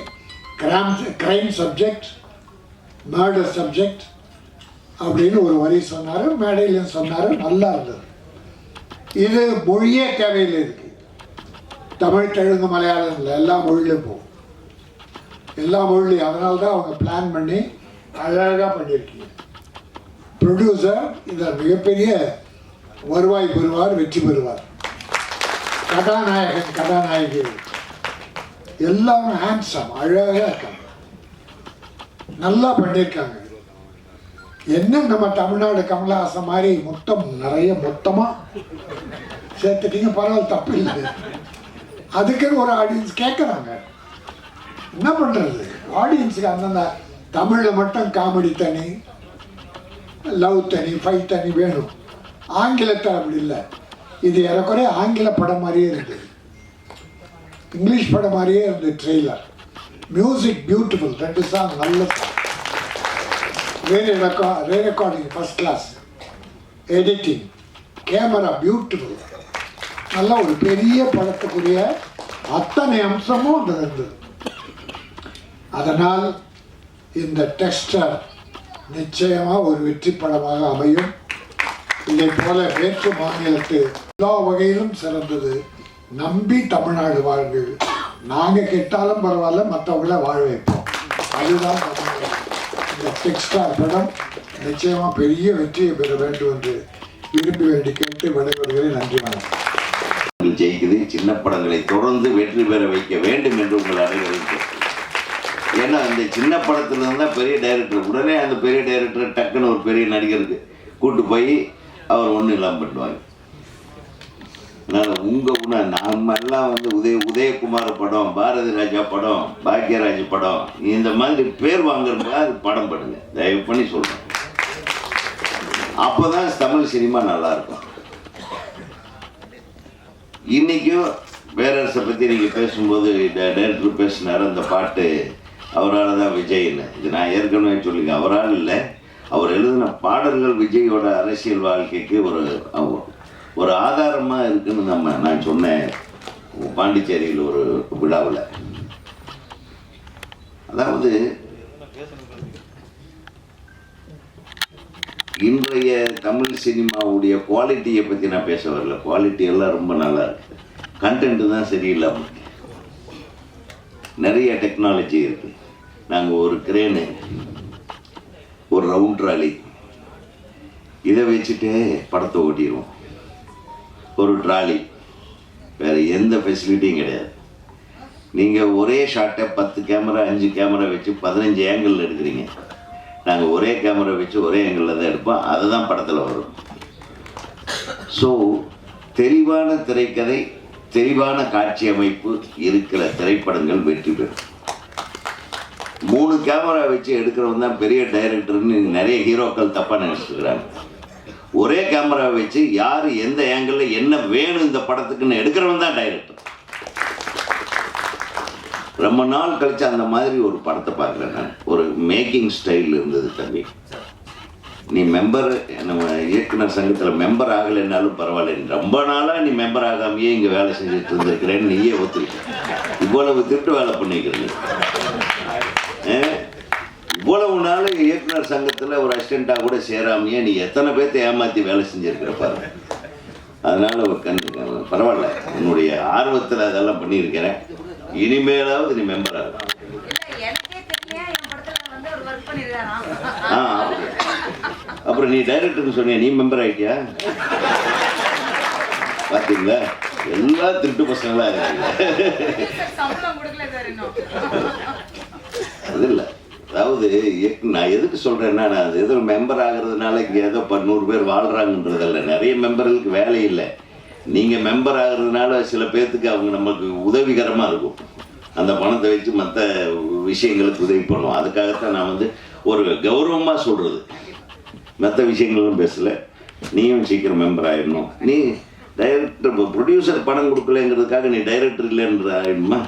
கிரைம் சப்ஜெக்ட், மர்டர் சப்ஜெக்ட் அப்படின்னு ஒரு வரி சொன்னார். மேடையிலையும் சொன்னார். நல்லா இருந்தது. இது மொழியே தேவையில்லை. இருக்கு தமிழ், தெலுங்கு, மலையாளம் இல்லை, எல்லா மொழியிலும் போகும். எல்லா மொழிலையும். அதனால தான் அவங்க பிளான் பண்ணி அழகாக பண்ணியிருக்கீங்க. ப்ரொடியூசர் இதில் மிகப்பெரிய வருவாய் பெறுவார், வெற்றி பெறுவார். கதாநாயகன், கதாநாயகி எல்லாரும் ஹேண்ட்ஸம், அழகாக இருக்காங்க, நல்லா பண்ணியிருக்காங்க. என்ன நம்ம தமிழ்நாடு கமலஹாசன் மாதிரி நிறைய மொத்தமாக சேர்த்துட்டீங்க, பரவாயில்ல, தப்பு இல்லை. அதுக்குன்னு ஒரு ஆடியன்ஸ் கேட்குறாங்க. என்ன பண்ணுறது? ஆடியன்ஸுக்கு அந்தந்த தமிழில் மட்டும் காமெடி தனி, லவ் தனி, ஃபைட் தனி வேணும். ஆங்கிலத்தில் அப்படி இல்லை. இது ஏறக்குறைய ஆங்கில படம் மாதிரியே இருக்குது, இங்கிலீஷ் படம் மாதிரியே இருந்தது ட்ரெய்லர். மியூசிக் பியூட்டிஃபுல், 2 சாங் நல்ல song, re recording first class, editing, camera beautiful. நல்ல ஒரு பெரிய படத்துக்குரிய அத்தனை அம்சமும் அது இருந்தது. அதனால் இந்த டெக்ஸ்டர் நிச்சயமாக ஒரு வெற்றி படமாக அமையும். இதை போல வேற்று மாநிலத்து எல்லா வகையிலும் சிறந்தது. நம்பி தமிழ்நாடு வாழ்வு. நாங்கள் கெட்டாலும் பரவாயில்ல, மற்றவங்கள வாழ வைப்போம். அதுதான் தமிழ்நாடு. இந்த டெக்ஸ்டார் படம் நிச்சயமாக பெரிய வெற்றியை பெற வேண்டும் என்று விரும்பி வேண்டி கேட்டு விடைபெறுகிறேன். நன்றி, வணக்கம். ஜெயிக்குது. சின்ன படங்களை தொடர்ந்து வெற்றி பெற வைக்க வேண்டும் என்று உங்கள் அனைவரும். ஏன்னா அந்த சின்ன படத்துல இருந்தால் பெரிய டைரக்டர், உடனே அந்த பெரிய டைரக்டர் டக்குன்னு ஒரு பெரிய நடிகருக்கு கூட்டு போய் அவர் ஒன்றும் இல்லாமல் பண்ணுவாங்க. அதனால் உங்கள் நம்ம எல்லாம் உதயகுமார் படம், பாரதி ராஜா படம், பாக்யராஜ் படம், இந்த மாதிரி பேர் வாங்குறதுக்கு அது படம் பண்ணுங்க, தயவு பண்ணி சொல்கிறேன். அப்போ தான் தமிழ் சினிமா நல்லாயிருக்கும். இன்றைக்கும் பேரரசை பற்றி நீங்கள் பேசும்போது டைரக்டர் பேசினார், அந்த பாட்டு அவரால் தான் விஜய்னு. இது நான் ஏற்கனவே சொல்லிங்க, அவரால் இல்லை, அவர் எழுதின பாடல்கள் விஜயோட அரசியல் வாழ்க்கைக்கு ஒரு ஆதாரமாக இருக்குன்னு நான் சொன்னேன் பாண்டிச்சேரியில் ஒரு விழாவில். அதாவது இன்றைய தமிழ் சினிமாவுடைய குவாலிட்டியை பற்றி நான் பேச வரல. குவாலிட்டி எல்லாம் ரொம்ப நல்லா இருக்கு, கண்டென்ட்டு தான் சரியில்லாமல். நிறைய டெக்னாலஜி இருக்கு. நாங்கள் ஒரு கிரேனு, ஒரு ரவுண்ட் ட்ராலி, இதை வச்சுட்டே படத்தை ஓட்டிடுவோம். ஒரு ட்ராலி, வேறு எந்த ஃபெசிலிட்டியும் கிடையாது. நீங்கள் ஒரே ஷாட்டை 10 கேமரா 5 கேமரா வச்சு 15 ஏங்கிள் எடுக்கிறீங்க. நாங்கள் ஒரே கேமரா வச்சு ஒரே ஏங்கிளில் தான் எடுப்போம், அதுதான் படத்தில் வரும். ஸோ தெளிவான திரைக்கதை, தெளிவான காட்சி அமைப்பு இருக்கிற திரைப்படங்கள் வெற்றி பெறும். 3 கேமரா வச்சு எடுக்கிறவங்க தான் பெரிய டைரக்டர்னு நிறைய ஹீரோக்கள் தப்பாக நினச்சிக்கிறாங்க. ஒரே கேமரா வச்சு யார் எந்த ஏங்கிளில் என்ன வேணும் இந்த படத்துக்குன்னு எடுக்கிறவன் தான் டைரக்டர். ரொம்ப நாள் கழிச்சு அந்த மாதிரி ஒரு படத்தை பார்க்குறேன் நான். ஒரு மேக்கிங் ஸ்டைல் இருந்தது. தம்பி, நீ மெம்பர், நம்ம இயக்குனர் சங்கத்தில் மெம்பர் ஆகலைன்னாலும் பரவாயில்ல, ரொம்ப நாளாக நீ மெம்பர் ஆகாமையே இங்கே வேலை செஞ்சுட்டு இருந்திருக்கிறேன்னு நீயே ஒத்துக்கிட்ட. இவ்வளவு திருட்டு வேலை பண்ணிக்கிறீங்க. இவ்வளவு நாள் இயக்குனர் சங்கத்தில் ஒரு அசிஸ்டண்ட்டாக கூட சேராமையே நீ எத்தனை பேர்த்தை ஏமாற்றி வேலை செஞ்சுருக்கிற பாருங்க. அதனால் பரவாயில்ல, உன்னுடைய ஆர்வத்தில் அதெல்லாம் பண்ணியிருக்கிறேன். இனிமேலாவது நீ மெம்பர் ஆகும். அப்புறம் நீ டைரக்டர்னு சொன்னியா, நீ மெம்பர் ஆகிட்டியா? பார்த்தீங்களா, எல்லா திருட்டு பசங்களா இருக்காங்க. அது இல்லை, அதாவது நான் எதுக்கு சொல்கிறேன்னா, நான் அது ஏதோ மெம்பர் ஆகிறதுனால இங்கே ஏதோ 100 பேர் வாழ்கிறாங்கன்றதில்ல. நிறைய மெம்பர்களுக்கு வேலை இல்லை. நீங்கள் மெம்பர் ஆகிறதுனால சில பேர்த்துக்கு அவங்க நமக்கு உதவிகரமாக இருக்கும். அந்த பணத்தை வச்சு மற்ற விஷயங்களுக்கு உதவி பண்ணுவோம். அதுக்காகத்தான் நான் ஒரு கௌரவமாக சொல்கிறது. மற்ற விஷயங்களும் பேசலை. நீயும் சீக்கிரம் மெம்பர் ஆகிடணும். நீ டைரக்டர், ப்ரொடியூசர் பணம் கொடுக்கலங்கிறதுக்காக நீ டைரக்டர் இல்லைன்ற ஆகிடுமா?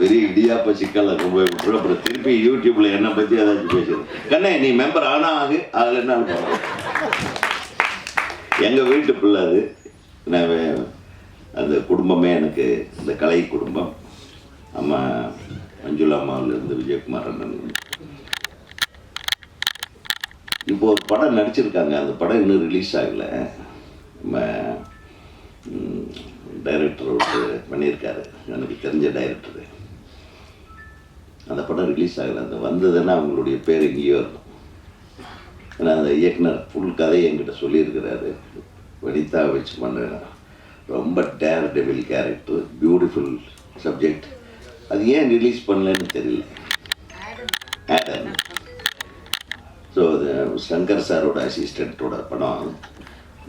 பெரிய இடியாப்ப சிக்கல் ரொம்ப விட்டுரும். அப்புறம் திருப்பி யூடியூப்ல என்ன பத்தி ஏதாச்சும் பேசுறது. கண்ணே, நீ மெம்பர் ஆனா ஆகலைன்னாலும் பரவாயில்ல. எங்க வீட்டு பிள்ளை அது. நான் அந்த குடும்பமே எனக்கு இந்த கலை குடும்பம். அம்மா மஞ்சுளா அம்மாவிலிருந்து விஜயகுமார் அண்ணன். இப்போ ஒரு படம் நடிச்சிருக்காங்க. அந்த படம் இன்னும் ரிலீஸ் ஆகலை. நம்ம டைரக்டர் பண்ணியிருக்காரு, எனக்கு தெரிஞ்ச டைரக்டரு. அந்த படம் ரிலீஸ் ஆகலை. அந்த வந்ததுன்னா அவங்களுடைய பேர் எங்கேயோ இருக்கும். ஏன்னா அந்த இயக்குனர் ஃபுல் கதையை என்கிட்ட சொல்லியிருக்கிறாரு. வனிதா வச்சு பண்ணுறேன். ரொம்ப dare devil character, beautiful subject. அது ஏன் ரிலீஸ் பண்ணலன்னு தெரியல. ஆடம். ஸோ அது சங்கர் சாரோட அசிஸ்டண்ட்டோட படம்.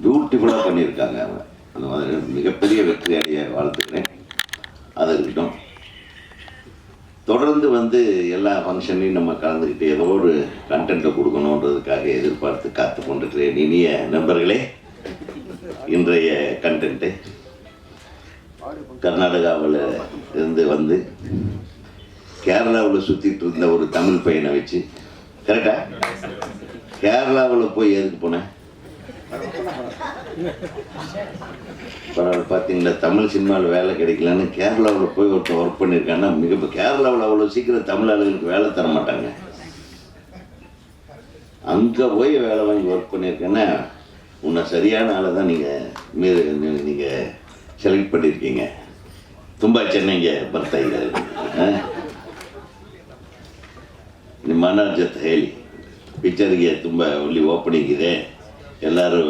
பியூட்டிஃபுல்லாக பண்ணியிருக்காங்க அவங்க. அந்த மாதிரி மிகப்பெரிய வெற்றி அடைய வாழ்த்துக்கிறேன். அது இருக்கட்டும். தொடர்ந்து எல்லா ஃபங்க்ஷன்லையும் நம்ம கலந்துக்கிட்டு ஏதோ ஒரு கண்டென்ட்டை கொடுக்கணுன்றதுக்காக எதிர்பார்த்து காத்து கொண்டிருக்கிறேன். இனிய நண்பர்களே, இன்றைய கண்டென்ட்டு கர்நாடகாவில் இருந்து கேரளாவில் சுற்றிட்டு இருந்த ஒரு தமிழ் பையனை வச்சு, கரெக்டா? கேரளாவில் போய் எதுக்கு போனேன்? பார்த்தீங்களா, தமிழ் சினிமாவில் வேலை கிடைக்கலன்னு கேரளாவில் போய் ஒருத்தர் ஒர்க் பண்ணியிருக்காங்கன்னா, மிக கேரளாவில் அவ்வளோ சீக்கிரம் தமிழ் ஆளுங்களுக்கு வேலை தர மாட்டாங்க. அங்கே போய் வேலை வாங்கி ஒர்க் பண்ணியிருக்கேன்னா, உன்னை சரியான ஆளை தான் நீங்கள் செலக்ட் பண்ணியிருக்கீங்க. ತುಂಬ ಚೆನ್ನಾಗಿ ಬರ್ತಾ ಇದೆ. ನಿಮ್ಮ ಮನೋರ್ ಜೊತೆ ಹೇಳಿ ಪಿಕ್ಚರ್ಗೆ ತುಂಬ ಒಳ್ಳೆ ಓಪನಿಂಗ್ ಇದೆ, ಎಲ್ಲರೂ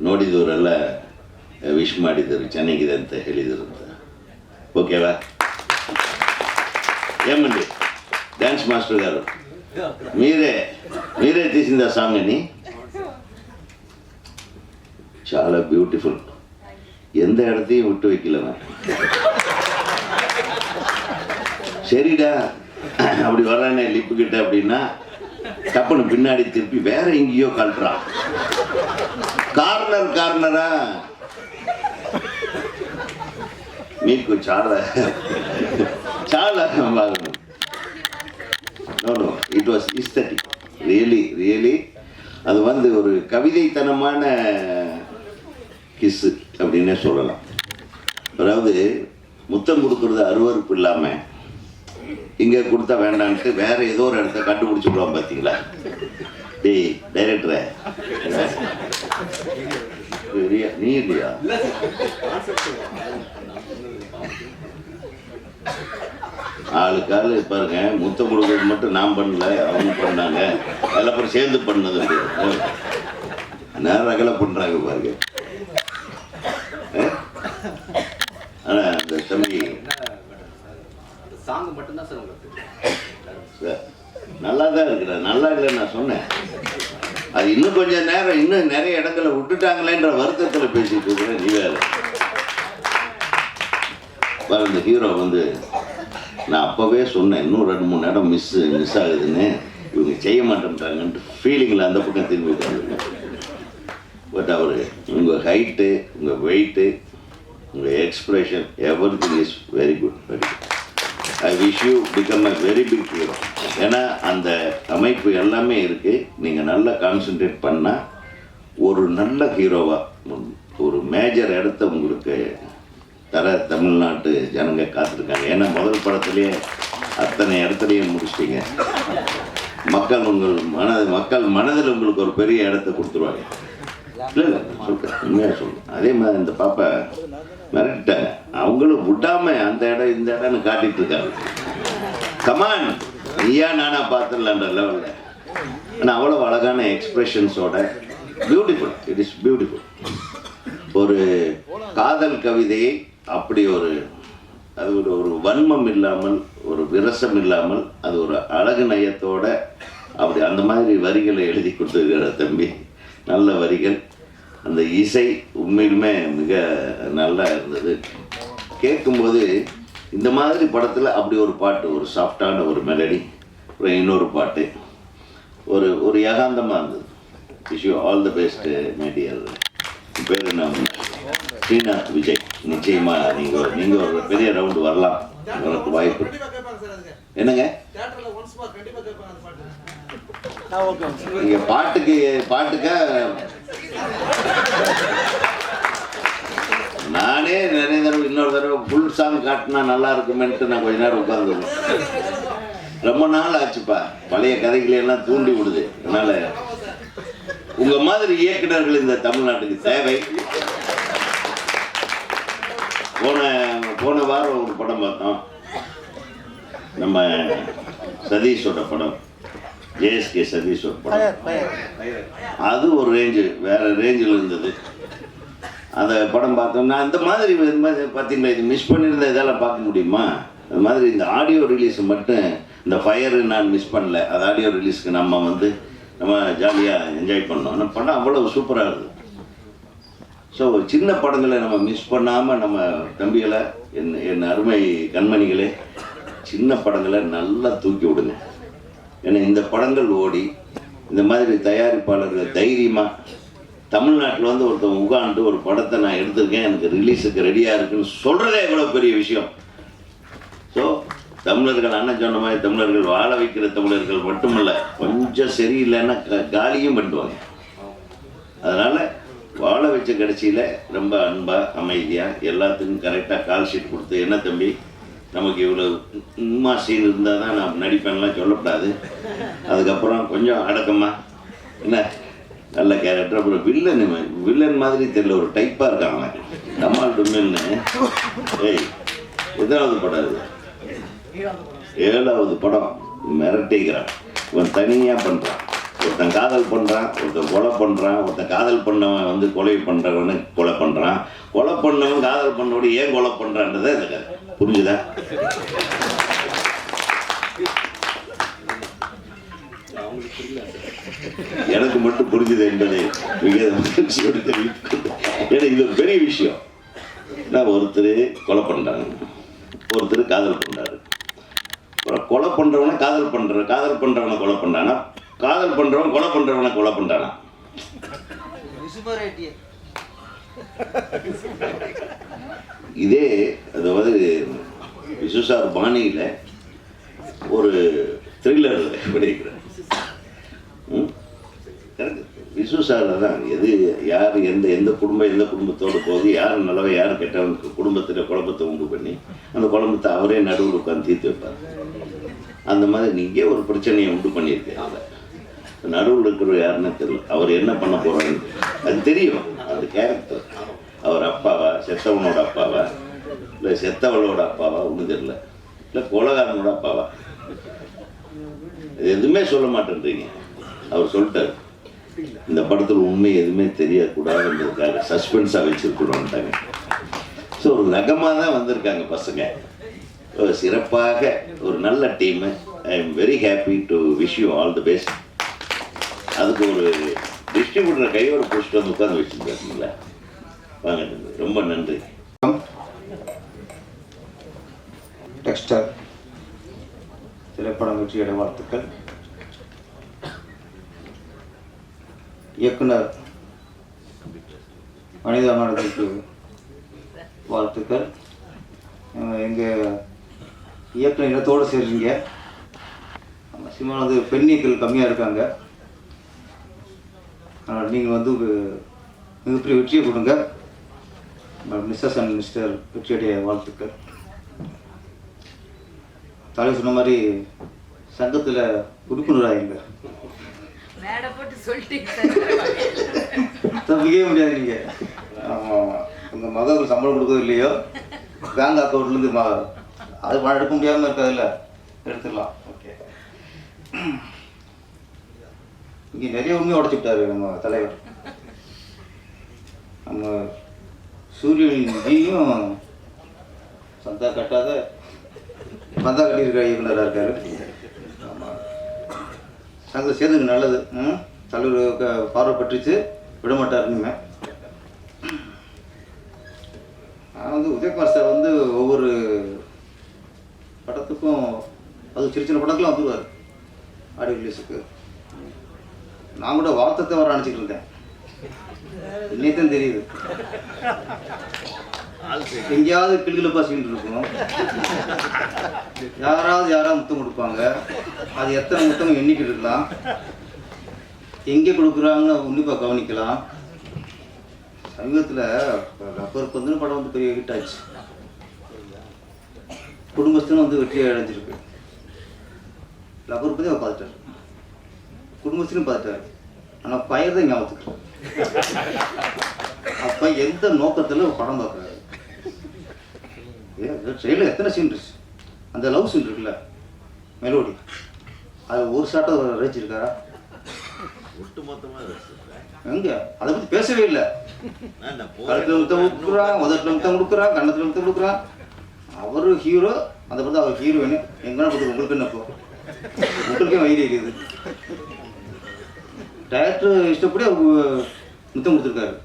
ನೋಡಿದವರೆಲ್ಲ ವಿಶ್ ಮಾಡಿದರು, ಚೆನ್ನಾಗಿದೆ ಅಂತ ಹೇಳಿದರು ಅಂತ. ఓకేవా? ఏమండి డ్యాన్స్ మాస్టర్ గారు, మీరే తీసింది ఆ సాంగ్ అని? చాలా బ్యూటిఫుల్. எந்த இடத்தையும் விட்டு வைக்கலண்ணா. சரிடா அப்படி வர்றானே லிப்பு கிட்ட அப்படின்னா டப்புன்னு பின்னாடி திருப்பி வேற எங்கேயோ கழட்டுறான். కార్నరా మీకు చాలా బాగుంది. நோ இட் வாஸ் இஸ்தட்டிக், ரியலி அது வந்து ஒரு கவிதைத்தனமான கிஸ்ஸு அப்படின்னே சொல்லலாம். அதாவது முத்தம் கொடுக்கறது அருவறுப்பு இல்லாமல் இங்கே கொடுத்தா வேண்டான்ட்டு வேற ஏதோ ஒரு இடத்த கண்டுபிடிச்சிடுவான் பார்த்தீங்களா? டேய் டைரக்டரை நீ இல்லையா? ஆளுக்காள் பாருங்க, முத்தம் கொடுக்கறது மட்டும் நான் பண்ணல, அவங்க பண்ணாங்க, அதில் அப்புறம் சேர்ந்து பண்ணது நேரம் அகல பண்ணுறாங்க பாருங்க. ஆனால் அந்த தம்பி சாங் மட்டும்தான் சார் உங்களுக்கு நல்லா தான் இருக்கிற, நல்லா இல்லைன்னு நான் சொன்னேன். அது இன்னும் கொஞ்சம் நேரம் இன்னும் நிறைய இடங்களை விட்டுட்டாங்களேன்ற வருத்தத்தில் பேசிட்டு இருக்கிறேன். நீ வேறு இந்த ஹீரோ வந்து நான் அப்போவே சொன்னேன், இன்னும் 2-3 இடம் மிஸ் ஆகுதுன்னு, இவங்க செய்ய மாட்டேன்றாங்கன்ட்டு ஃபீலிங்கில் அந்த பக்கம் திரும்பி உட்காந்துருக்கேன். பட் அவர் உங்கள் ஹைட்டு, உங்கள் வெயிட்டு, உங்கள் expression, everything is very good. I wish you become a very big hero. ஏன்னா அந்த அமைப்பு எல்லாமே இருக்குது. நீங்கள் நல்லா கான்சென்ட்ரேட் பண்ணால் ஒரு நல்ல ஹீரோவாக ஒரு மேஜர் இடத்த உங்களுக்கு தர தமிழ்நாட்டு ஜனங்க காத்திருக்காங்க. ஏன்னா முதல் படத்துலேயே அத்தனை இடத்துலையும் முடிச்சிட்டிங்க. மக்கள் மனதில் உங்களுக்கு ஒரு பெரிய இடத்த கொடுத்துருவாங்க. இல்லை சொல்கிறேன், உண்மையாக சொல்கிறேன். அதே மாதிரி இந்த பாப்பா மிரட்டாங்க, அவங்களும் விடாமல் அந்த இடம் இந்த இடம்னு காட்டிகிட்டு இருக்காங்க. கமான் நீயா நானா பார்த்துடலான்ற லெவலில். ஆனால் அவ்வளோ அழகான எக்ஸ்பிரஷன்ஸோட பியூட்டிஃபுல், இட் இஸ் பியூட்டிஃபுல். ஒரு காதல் கவிதையை அப்படி அது ஒரு வன்மம் இல்லாமல், ஒரு விரசம் இல்லாமல், அது ஒரு அழகு நயத்தோட அப்படி அந்த மாதிரி வரிகளை எழுதி கொடுத்துருக்கிற தம்பி. நல்ல வரிகள், அந்த இசை உண்மையிலுமே மிக நல்லா இருந்தது. கேட்கும்போது இந்த மாதிரி படத்தில் அப்படி ஒரு பாட்டு, ஒரு சாஃப்டான ஒரு மெலடி, அப்புறம் இன்னொரு பாட்டு, ஒரு யகாந்தமாக இருந்தது. Wish you all the best my dear. பேர் என்ன? ஸ்ரீநாத் விஜய். நிச்சயமாக நீங்கள் ஒரு பெரிய ரவுண்டு வரலாம், உங்களுக்கு வாய்ப்பு. என்னங்க நீங்கள் பாட்டுக்கா நானே நிறைய தடவை இன்னொரு தடவை ஃபுல் சாங் காட்டினா நல்லா இருக்குமென்ட்டு நான் கொஞ்ச நேரம் உட்காந்துருவேன். ரொம்ப நாள் ஆச்சுப்பா, பழைய கதைகளெல்லாம் தூண்டி விடுது. அதனால் உங்கள் மாதிரி இயக்குநர்கள் இந்த தமிழ்நாட்டுக்கு தேவை. போன வாரம் ஒரு படம் பார்த்தோம், நம்ம சதீஷோட படம், ஜேஎஸ்கே சதீஷோட படம். அது ஒரு வேற ரேஞ்சில் இருந்தது. அந்த படம் பார்த்தோம்னா அந்த மாதிரி பார்த்தீங்களா, இது மிஸ் பண்ணியிருந்த இதெல்லாம் பார்க்க முடியுமா? அது மாதிரி இந்த ஆடியோ ரிலீஸ் மட்டும், இந்த ஃபயரு நான் மிஸ் பண்ணல. அது ஆடியோ ரிலீஸ்க்கு நம்ம ஜாலியாக என்ஜாய் பண்ணோம். ஆனால் படம் அவ்வளோ சூப்பராக இருக்குது. ஸோ சின்ன படங்களை நம்ம மிஸ் பண்ணாமல், நம்ம தம்பிகளை, என் அருமை கண்மணிகளே, சின்ன படங்களை நல்லா தூக்கி விடுங்க. ஏன்னா இந்த படங்கள் ஓடி இந்த மாதிரி தயாரிப்பாளர்கள் தைரியமாக தமிழ்நாட்டில் வந்து ஒருத்தன் உட்காந்து ஒரு படத்தை நான் எடுத்திருக்கேன், எனக்கு ரிலீஸுக்கு ரெடியாக இருக்குன்னு சொல்கிறதே எவ்வளோ பெரிய விஷயம். ஸோ தமிழர்கள் அண்ணன் சொன்ன மாதிரி தமிழர்கள் வாழ வைக்கிற தமிழர்கள் மட்டுமல்ல, கொஞ்சம் சரியில்லைன்னா காலியும் பண்ணுவாங்க. அதனால் வாழ வச்ச கடைசியில் ரொம்ப அன்பாக அமைதியாக எல்லாத்துக்கும் கரெக்டாக கால் ஷீட் கொடுத்து, என்ன தம்பி நமக்கு இவ்வளோ உண்மா சீன் இருந்தால் தான் நான் நடிப்பேன்லாம் சொல்லக்கூடாது. அதுக்கப்புறம் கொஞ்சம் அடக்கமாக என்ன நல்ல கேரக்டர். அப்புறம் வில்லன் மாதிரி தெரியல, ஒரு டைப்பாக இருக்காங்க டமால் டுமில்னு. ஏய் எத்தனாவது படம் இது? 7வது படம். மிரட்டிக்கிறான். இவன் தனியாக பண்ணுறான். ஒருத்தன் காதல் பண்ணுறான், ஒருத்தன் கொலை பண்ணுறான், ஒருத்தன் காதல் பண்ணவன் வந்து கொலை பண்ணுறவனு கொலை பண்ணுறான், கொலை பண்ணவன் காதல் பண்ணவோடு ஏன் கொலை பண்ணுறான்றதை இந்த கதை. புரிஞ்சுதா? எனக்கு மட்டும் புரிஞ்சுது என்பதை மிக மகிழ்ச்சியோடு தெரிவிக்கும். ஏன்னா இது ஒரு பெரிய விஷயம். நான் ஒருத்தர் கொலை பண்ணுறாங்க, ஒருத்தர் காதல் பண்ணுறாரு. அப்புறம் கொலை பண்ணுறவனை காதல் பண்ணுறவனை கொலை பண்ணுறானா, காதல் பண்ணுறவன் கொலை பண்ணுறவனை கொலை பண்ணுறானா? இதே அதாவது விசுசார் பாணியில் ஒரு த்ரில்லர் படிக்கிறேன். விசு சார் தான் எது யார் எந்த குடும்பத்தோடு போகுது, யார் நல்லவன் யார் கெட்டவன் குடும்பத்தில் குழப்பத்தை உண்டு பண்ணி அந்த குழம்பத்தை அவரே நடுவில் உட்காந்து தீர்த்து வைப்பார். அந்த மாதிரி நீங்கள் ஒரு பிரச்சனையை உண்டு பண்ணியிருக்கீங்க. அதில் நடுவில் இருக்கிறவர் யாருன்னு தெரியல, அவர் என்ன பண்ண போகிறான்னு அது தெரியும். அந்த கேரக்டர் அவர் அப்பாவா, செத்தவனோட அப்பாவா, இல்லை செத்தவளோட அப்பாவா ஒன்றும் தெரியல, இல்லை கொலகாரனோட அப்பாவா, எதுவுமே சொல்ல மாட்டேன்றீங்க. அவர் சொல்லிட்டார், இந்த படத்தில் உண்மை எதுவுமே தெரியக்கூடாதுன்றதுக்காக சஸ்பென்ஸாக வச்சுருக்கணும்ட்டாங்க. ஸோ ஒரு ரகமாக தான் வந்திருக்காங்க பசங்க. சிறப்பாக ஒரு நல்ல team. I am very happy to wish you all the best. அதுக்கு ஒரு டிஸ்ட்ரிபியூட்டரை கையோட பிடிச்சிட்டு வந்து உட்காந்து வச்சுருக்காருங்களா? வாங்க, ரொம்ப நன்றி. டெக்ஸ்டர் திரைப்படம் வெற்றியடை வாழ்த்துக்கள். இயக்குனர் மனிதானத்துக்கு வாழ்த்துக்கள். எங்கள் இயக்குனர் இடத்தோடு சேர்றீங்க. நம்ம சினிமாவில் வந்து பெண்ணியக்கள் கம்மியாக இருக்காங்க. அதனால் நீங்கள் வந்து மிகப்பெரிய வெற்றியை கொடுங்க. மிஸ்ஸஸ் அண்ட் மிஸ்டர் வெற்றியடைய வாழ்த்துக்கள். தலைவர் சொன்ன மாதிரி சங்கத்தில் உறுப்பினராயிருங்க. தப்பிக்கவே முடியாது. நீங்கள் ஆமாம், உங்கள் மகவுக்கு சம்பளம் கொடுக்குறது இல்லையோ, பேங்க் அக்கௌண்ட்லேருந்து அது பணம் எடுக்க முடியாமல் இருக்காதுல்ல, எடுத்துடலாம். ஓகே, இங்கே நிறைய உண்மையை உடச்சி விட்டாரு நம்ம தலைவர். நம்ம சூரியன் சந்தா கட்டாத சந்தா கட்டியிருக்கிற இயக்குனராக இருக்காரு. ஆமாம், சங்கத்தில் சேர்ந்துக்கு நல்லது. தலைவர் பார்வை பற்றிச்சு விட மாட்டார். இனிமே நான் வந்து உதயகுமார் சார் வந்து ஒவ்வொரு படத்துக்கும் அது சின்ன சின்ன படத்துக்குலாம் வந்துடுவார் ஆடியோ ரிலீஸுக்கு. நான் கூட வார்த்தத்தை வர நினச்சிட்டு இருந்தேன். இன்னைத்தான் தெரியுது. எங்கேயாவது கிளுகிழப்பா சீன் இருக்கும், யாராவது முத்தம் கொடுப்பாங்க. அது எத்தனை முத்தம் எண்ணிக்கிட்டு இருக்கலாம், எங்கே கொடுக்குறாங்கன்னு உன்னிப்பாக கவனிக்கலாம். சமீபத்தில் ரப்பர் பந்துன்னு படம் வந்து பெரிய ஹிட் ஆச்சு. குடும்பஸ்தனும் வந்து வெற்றியை அடைஞ்சிருக்கு. ரப்பர் பந்தி அவர் பார்த்துட்டார், குடும்பஸ்தனும் பார்த்துட்டார். ஆனால் பயிர் தான் ஞாபகத்துக்கு. அப்போ எந்த நோக்கத்தில் படம் பார்க்குறாரு? ட்ரெயிலில் எத்தனை சீன் இருக்கு, அந்த லவ் சீன் இருக்குல்ல, மெலோடி, அது ஒரு ஷாட்டை ரசிச்சிருக்காரா? எங்க அதை பற்றி பேசவே இல்லை. கழுத்தில் முத்தம் கொடுக்குறான், உதட்டில் முத்தம் கொடுக்குறான், கண்ணத்தில் முத்தம் கொடுக்குறான். அவரு ஹீரோ, அதை பார்த்து அவர் ஹீரோயின். எங்கன்னா கொடுத்து உங்களுக்கு என்னப்போ, உங்களுக்கே வயிறு இருக்குது. டைரக்டர் இஷ்டப்படி அவர் முத்தம் கொடுத்துருக்காரு.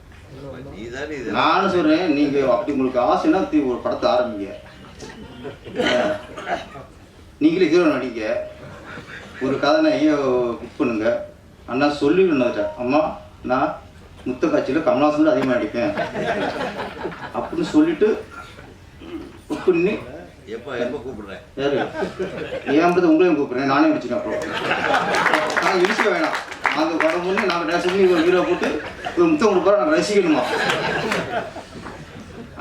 நானும் சொல்றேன், நீங்க அப்படி உங்களுக்கு ஆசைன்னா ஒரு படத்தை ஆரம்பிங்க, நீங்களே ஹீரோ நடிக்க, ஒரு கதையை புக் பண்ணுங்க. அண்ணா சொல்லிவிட்டு, அம்மா நான் முத்த காட்சியில் கமலாசன் அதிகமாக நடிப்பேன் அப்படின்னு சொல்லிட்டு புக் பண்ணி எப்போ கூப்பிடுறேன் யாரு ஏன் உங்களையும் கூப்பிடுறேன், நானே நடிச்சுக்கேன். அப்புறம் நாங்கள் இடிக்க வேணாம், நாங்கள் படம் பண்ணி நாங்கள் டேஸ் பண்ணி ஒரு ஹீரோ போட்டு ஒரு முத்தம் கொடுப்பாரு, நாங்கள் ரசிக்கணுமா?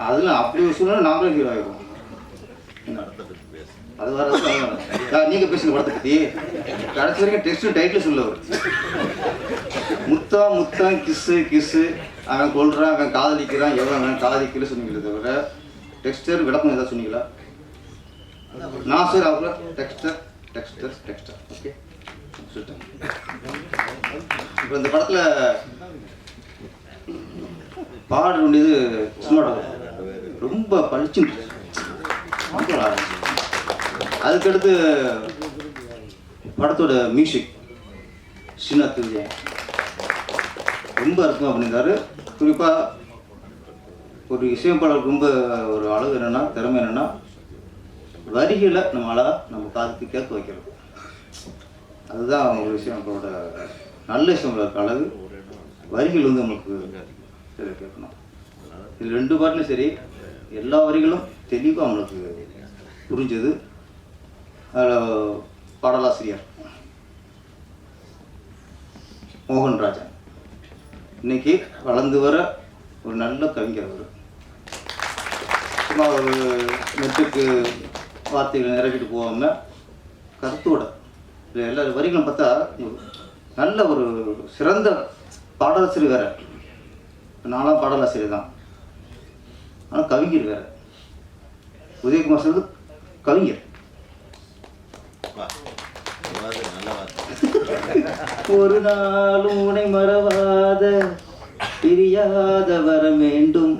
அதில் அப்படி ஒரு சூழ்நிலை நாங்களும் ஹீரோ ஆகிடுவோம். அது வர நீங்கள் பேசுங்க படத்தை பற்றி. கடைசி வரைக்கும் டெக்ஸ்ட் டைட்டில் சொல்லவர் முத்தம் கிஸ்ஸு அவன் கொள்றான், அவன் காதலிக்கிறான், எவ்வளோ அவன் காதலிக்கல சொன்னீங்களே தவிர டெக்ஸ்டர் விளக்கம் ஏதாவது சொன்னீங்களா? நாசர் அவங்கள டெக்ஸ்டர் ஓகே சொல்லிட்டேன். இப்போ இந்த படத்தில் பாட வேண்டியது சும்மா ரொம்ப பளிச்சுன்னு அதுக்கடுத்து படத்தோட மியூசிக் ஸ்ரீநாத் விஜய் ரொம்ப இருக்கும் அப்படின்றாரு. குறிப்பாக ஒரு இசையமைப்பாளருக்கு ரொம்ப ஒரு அழகு என்னென்னா, திறமை என்னென்னா, வரிகளை நம்ம அழகாக நம்ம காதுக்கு கேட்க வைக்கிறது. அதுதான் ஒரு இசையமைப்பாளோட நல்ல இசையமைப்பாளருக்கு அழகு. வரிகள் வந்து நம்மளுக்கு சரி கேட்கணும். இது 2 பாட்டிலும் சரி, எல்லா வரிகளும் தெளிவாக நம்மளுக்கு புரிஞ்சது. அதில் பாடலாசிரியர் மோகன்ராஜன் இன்னைக்கு வளர்ந்து வர ஒரு நல்ல கவிஞர். அவர் சும்மா ஒரு நெட்டுக்கு வார்த்தைகளை நிரப்பிட்டு போகாமல் கருத்தோட எல்லா வரிகளும் பார்த்தா நல்ல ஒரு சிறந்த பாடலாசிரியர் வேற. நானும் பாடலாசிரியர் தான், ஆனால் கவிஞர் வேற. உதயகுமார் சொல்றது கவிஞர். ஒரு நாளும் உனை மறவாத பிரியாத வர வேண்டும்,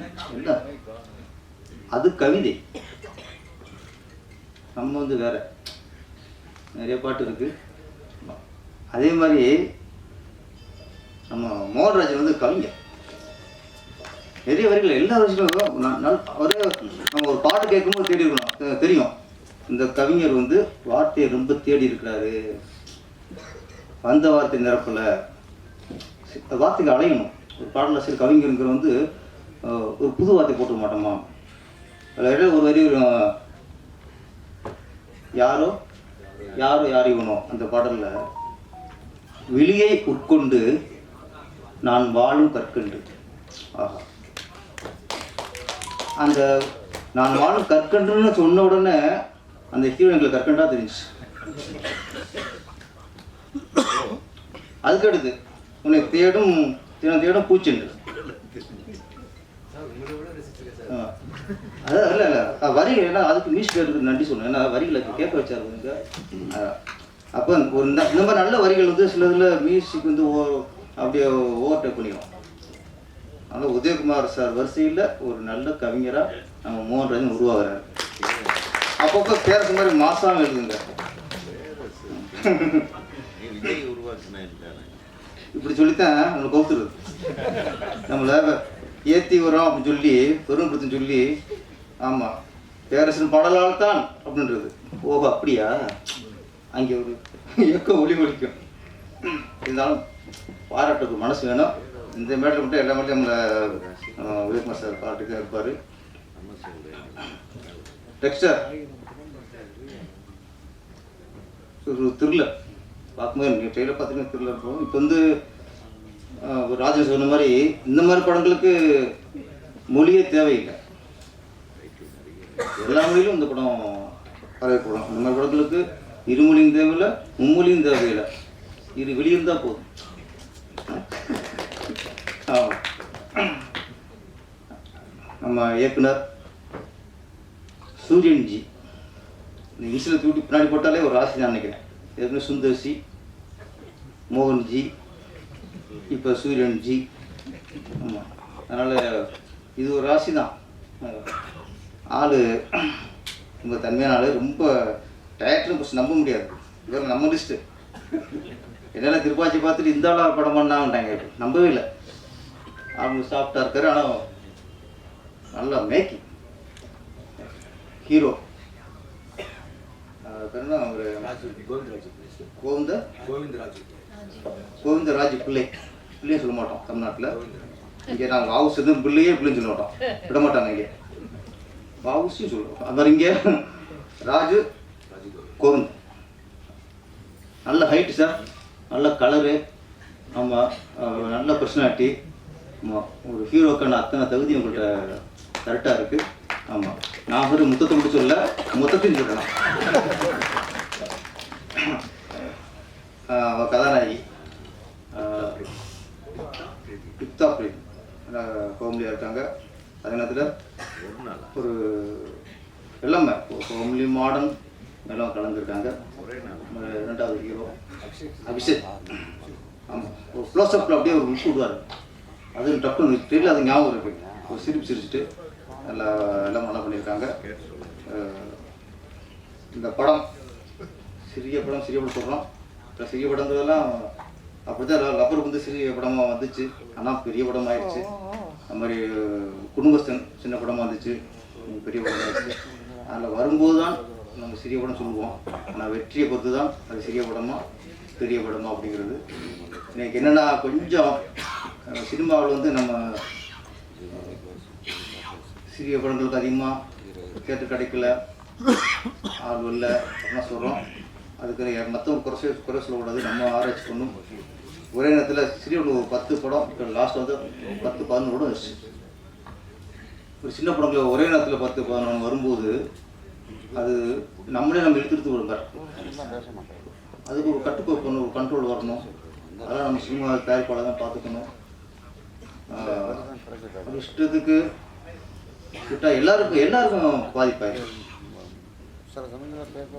அது கவிதை. நம்ம வந்து வேற நிறைய பாட்டு இருக்கு. அதே மாதிரி நம்ம மோகன்ராஜன் வந்து கவிஞர். நிறைய வரிகள் எல்லா வரிகளும் ஒரே நம்ம ஒரு பாட்டு கேட்கும்போது தேடி இருக்கணும். தெரியும் இந்த கவிஞர் வந்து வார்த்தையை ரொம்ப தேடி இருக்கிறாரு. வந்த வார்த்தை நிரப்பல, வார்த்தைக்கு அலையணும். ஒரு பாடலாசிரியர் கவிஞருங்கிற வந்து ஒரு புது வார்த்தை போட்டுக்க மாட்டோமா. அதில் ஒரு வரி யாரோ யாரோ யாரைவனோ அந்த பாடலில் விழியை உட்கொண்டு நான் வாழும் கற்கண்டு. ஆஹா, அந்த நான் வாழும் கற்கண்டுன்னு சொன்ன உடனே அந்த ஹீரோ எங்களுக்கு கற்கண்டா தெரிஞ்சிச்சு. அதுக்கடுத்து உன்னை தேடும் தேடும் பூச்செண்டு. அதான் இல்லை வரிகள் ஏன்னா அதுக்கு மியூசிக் எடுத்து நன்றி சொல்லணும். ஏன்னா வரிகளை கேட்க வச்சாரு. அப்போ ஒரு இந்த மாதிரி நல்ல வரிகள் வந்து சில இதில் மியூசிக் வந்து அப்படியே ஓவர்டேக் பண்ணிடும். அதனால் உதயகுமார் சார் வரிசையில் ஒரு நல்ல கவிஞராக நம்ம மோகன்ராஜன் உருவாகிறாரு. அப்பப்போ பேரச மாதிரி மாசாமல் எழுதுங்க. இப்படி சொல்லித்தான் நம்மளை கவுத்துருது. நம்மளை ஏற்றி வரோம் அப்படின்னு சொல்லி பெருமைப்படுத்துன்னு சொல்லி, ஆமாம் பேரரசன் பாடலால் தான் அப்படின்றது. ஓஹோ அப்படியா, அங்கே ஒரு இயக்கம் ஒளி ஒலிக்கும். இருந்தாலும் பாராட்டுக்கு மனசு வேணும். இந்த மேட்டில் மட்டும் எல்லா மேட்லையும் நம்மளை உதயகுமார் சார் பாராட்டுக்கு இருப்பார். டெக்ஸ்டர் ஒரு த்ரில்லர் பார்க்கும்போது நீங்கள் ட்ரெயிலர் பார்த்துட்டு த்ரில்லர் இருக்கும். இப்போ வந்து ஒரு ராஜன் சொன்ன மாதிரி இந்த மாதிரி படங்களுக்கு மொழியே தேவையில்லை. எல்லா மொழியிலும் இந்த படம் வரவேற்படும். இந்த மாதிரி படங்களுக்கு இருமொழியும் தேவையில்லை, மும்மொழியும் தேவையில்லை, இது வெளியிருந்தால் போதும். நம்ம இயக்குனர் சூரியன்ஜி இந்த இன்சில் தூட்டி பின்னாடி போட்டாலே ஒரு ராசி தான் நினைக்கிறேன். ஏற்கனவே சுந்தர்சி, மோகன்ஜி, இப்போ சூரியன்ஜி. ஆமாம், அதனால் இது ஒரு ராசி தான். ஆள் ரொம்ப தன்மையான ஆள். ரொம்ப டயட்டும் ஃபஸ்ட் நம்ப முடியாது. இவர் நம்ம லிஸ்ட்டு என்னால் திருப்பாச்சி பார்த்துட்டு இந்த ஆளாக படம் பண்ணாங்கட்டாங்க. நம்பவே இல்லை. அவங்க சாஃப்டாக இருக்காரு, ஆனால் நல்லா மேக்கிங். ஹீரோ ஒரு கோவிந்தராஜ் பிள்ளையும் சொல்ல மாட்டோம் தமிழ்நாட்டில். இங்கே நாங்கள் ஹவுஸ் எதுவும் பிள்ளையே பிள்ளைன்னு சொல்ல மாட்டோம், விட மாட்டாங்க. இங்கே ஹவுஸையும் சொல்லுவோம். அது மாதிரி இங்கே ராஜு கோவிந்த் நல்ல ஹைட்டு சார், நல்ல கலரு. ஆமாம், நல்ல பர்சனாலிட்டி. ஆமாம், ஒரு ஹீரோக்கான அத்தனை தகுதி உங்கள்கிட்ட கரெக்டாக இருக்குது. ஆமாம், நான் ஒரு முத்தத்தை மட்டும் சொல்ல, மொத்தத்தையும் சொல்லலாம். கதாநாயகி யுக்தா பிரீத் கோமலியாக இருக்காங்க. அதே நேரத்தில் ஒரு எல்லாமே ஹோம்லி மாடர்ன் எல்லாம் கலந்துருக்காங்க. ரெண்டாவது ஹீரோ அபிஷேக். ஆமாம், ஒரு க்ளோஸ்அப்பில் அப்படியே ஒரு முட்டு விடுவார். அது டக்குன்னு தெரியல, அது ஞாபகம் இருக்குது. ஒரு சிரிப்பு சிரிச்சுட்டு எல்லாம் நல்லா பண்ணியிருக்காங்க. இந்த படம் சிறிய படம் சொல்கிறோம். இப்போ சிறிய படங்கிறதெல்லாம் அப்படி தான் லப்பர் வந்து சிறிய படமாக வந்துச்சு, ஆனால் பெரிய படம் ஆயிடுச்சு. அது மாதிரி குடும்பஸ்தன் சின்ன படமாக வந்துச்சு, பெரிய படம் ஆயிடுச்சு. அதில் வரும்போது தான் நம்ம சிறிய படம் சொல்லுவோம், ஆனால் வெற்றியை பொறுத்து தான் அது சிறிய படமா பெரிய படமா அப்படிங்கிறது. இன்னைக்கு என்னென்னா கொஞ்சம் சினிமாவில் வந்து நம்ம சிறிய படங்களுக்கு அதிகமாக கேட்டு கிடைக்கல, ஆள் இல்லை அப்படின்னா சொல்கிறோம். அதுக்கு மற்றவங்க குறை சொல்லக்கூடாது, நம்ம ஆராய்ச்சி பண்ணும். ஒரே நேரத்தில் சிறிய ஒரு 10 படம், இப்போ லாஸ்ட் வந்து 10-11 கூட வச்சு ஒரு சின்ன படங்களை ஒரே நேரத்தில் 10-11 வரும்போது அது நம்ம இழுத்துட்டு விடுவார். அதுக்கு ஒரு கட்டுக்கோப்பு பண்ணணும், ஒரு கண்ட்ரோல் வரணும். அதெல்லாம் நம்ம சினிமா தயாரிப்பாளர் தான் பார்த்துக்கணும். இஷ்டத்துக்கு விட்டால் எல்லாருக்கும் பாதிப்பாயிடும்.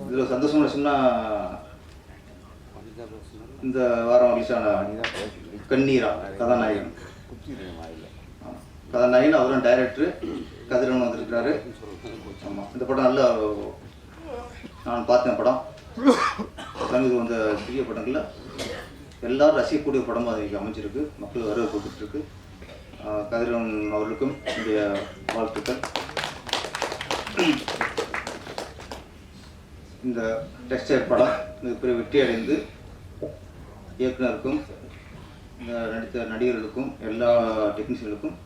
இதில் சந்தோஷமான சொன்னால் இந்த வாரம் ரிலீஸான கண்ணீரா கதாநாயகன் அவரும் டைரக்டரு கதிரவன் வந்திருக்கிறாரு. ஆமாம், இந்த படம் நல்ல நான் பார்த்தேன். படம் சமீபம் வந்த சிறிய படங்களில் எல்லாரும் ரசிக்கக்கூடிய படமாக அதுக்கு அமைஞ்சிருக்கு, மக்கள் வரவு கொடுத்துட்ருக்கு. கதிரவன் அவர்களுக்கும் என்னுடைய வாழ்த்துக்கள். இந்த டெக்ஸ்டைல் படம் மிகப்பெரிய வெற்றி அடைந்து இயக்குனருக்கும் நடித்த நடிகர்களுக்கும் எல்லா டெக்னீஷியனுக்கும்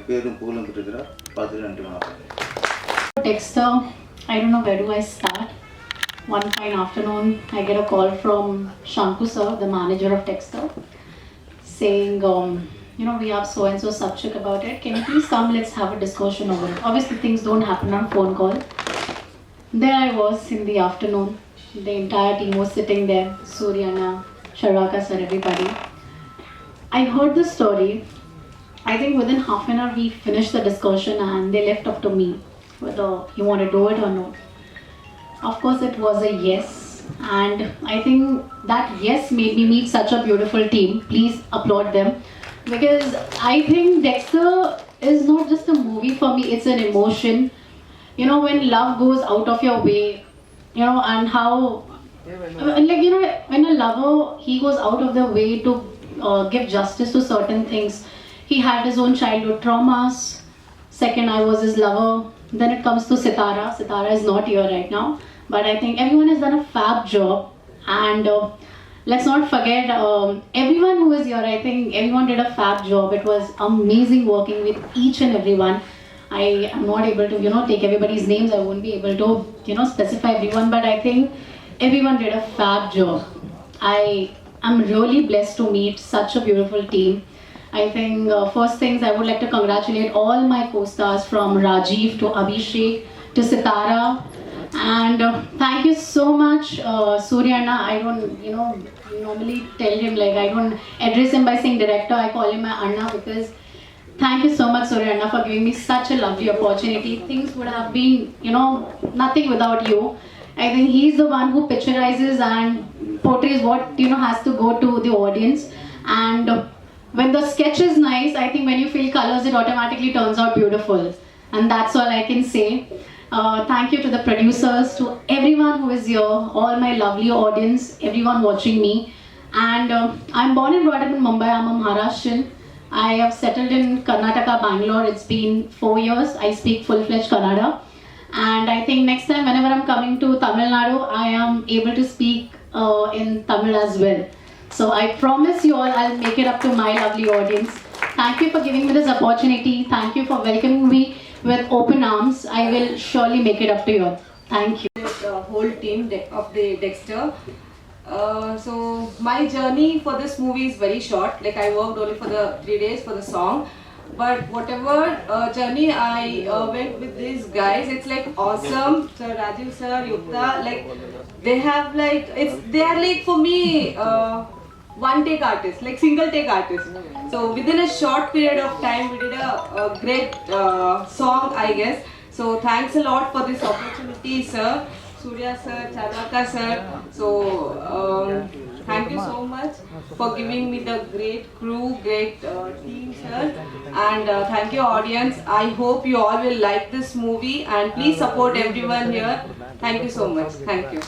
பேரும் புகழும் பெற்றிருக்கிறார். பார்த்துட்டு நன்றி, வணக்கம். Dexter, I don't know where do I start. One fine afternoon, I get a call from Shanku sir, the manager of Dexter, saying, we have so and so subject about it. Can you please come? Let's have a discussion over it. Obviously, things don't happen on phone call. There I was in the afternoon. The entire team was sitting there. Suryana, Sharaka sir, everybody. I heard the story. I think within half an hour we finished the discussion and they left up to me whether you want to do it or not. Of course it was a yes, and I think that yes made me meet such a beautiful team. Please applaud them, because I think Dexter is not just a movie for me, it's an emotion. When love goes out of your way, and how when a lover, he goes out of the way to give justice to certain things. He had his own childhood traumas. Second, I was his lover. Then it comes to Sitara. Sitara is not here right now, but I think everyone has done a fab job. And let's not forget everyone who is here. I think everyone did a fab job. It was amazing working with each and everyone. I am not able to, take everybody's names. I won't be able to, specify everyone. But I think everyone did a fab job. I am really blessed to meet such a beautiful team. I think first things I would like to congratulate all my co-stars from Rajiv to Abhishek to Sitara, and thank you so much Suryana. I don't normally tell him, like, I don't address him by saying director, I call him my Anna, because thank you so much Suryana for giving me such a lovely opportunity. Things would have been nothing without you. I think he's the one who picturizes and portrays what has to go to the audience. And when the sketch is nice, I think when you feel colors, it automatically turns out beautiful. And that's all I can say. Thank you to the producers, to everyone who is here, all my lovely audience, everyone watching me. And I'm born and brought up in Mumbai. I'm a Maharashtrian. I have settled in Karnataka, Bangalore. It's been 4 years. I speak full-fledged Kannada. And I think next time, whenever I'm coming to Tamil Nadu, I am able to speak in Tamil as well. So I promise you all I'll make it up to my lovely audience. Thank you for giving me this opportunity. Thank you for welcoming me with open arms. I will surely make it up to you all. Thank you. The whole team of the Dexter. So my journey for this movie is very short. Like, I worked only for the 3 days for the song. But whatever journey I went with these guys, it's like awesome. So Rajiv sir, Yukta, like they have like they are like for me one take artists, like single take artists. So within a short period of time, we did a great song, I guess. So thanks a lot for this opportunity, sir. Surya sir, Charvaka sir. So thank you so much for giving me the great crew, great team, sir. And thank you, audience. I hope you all will like this movie and please support everyone here. Thank you so much. Thank you.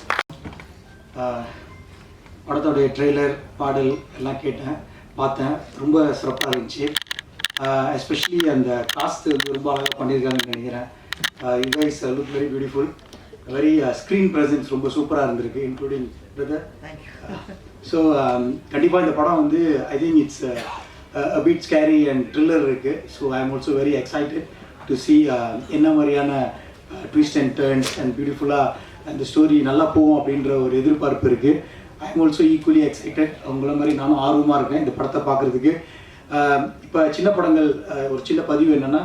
படத்தோடைய trailer பாடல் எல்லாம் கேட்டேன், பார்த்தேன். ரொம்ப சிறப்பாக இருந்துச்சு. Especially அந்த cost ரொம்ப அழகாக பண்ணியிருக்காங்கன்னு நினைக்கிறேன். You guys look very beautiful, very screen presence ரொம்ப சூப்பராக இருந்திருக்கு, இன்க்ளூடிங் பிரதர். ஸோ கண்டிப்பாக இந்த படம் வந்து I think it's a bit scary and thriller இருக்குது. So I am also very excited to see என்ன மாதிரியான ட்விஸ்ட் அண்ட் டர்ன்ஸ் அண்ட் பியூட்டிஃபுல்லாக அந்த ஸ்டோரி நல்லா போகும் அப்படின்ற ஒரு எதிர்பார்ப்பு இருக்குது. I am also equally excited. அவங்கள மாதிரி நானும் ஆர்வமாக இருக்கேன் இந்த படத்தை பார்க்குறதுக்கு. இப்போ சின்ன படங்கள் ஒரு சின்ன பதிவு என்னென்னா,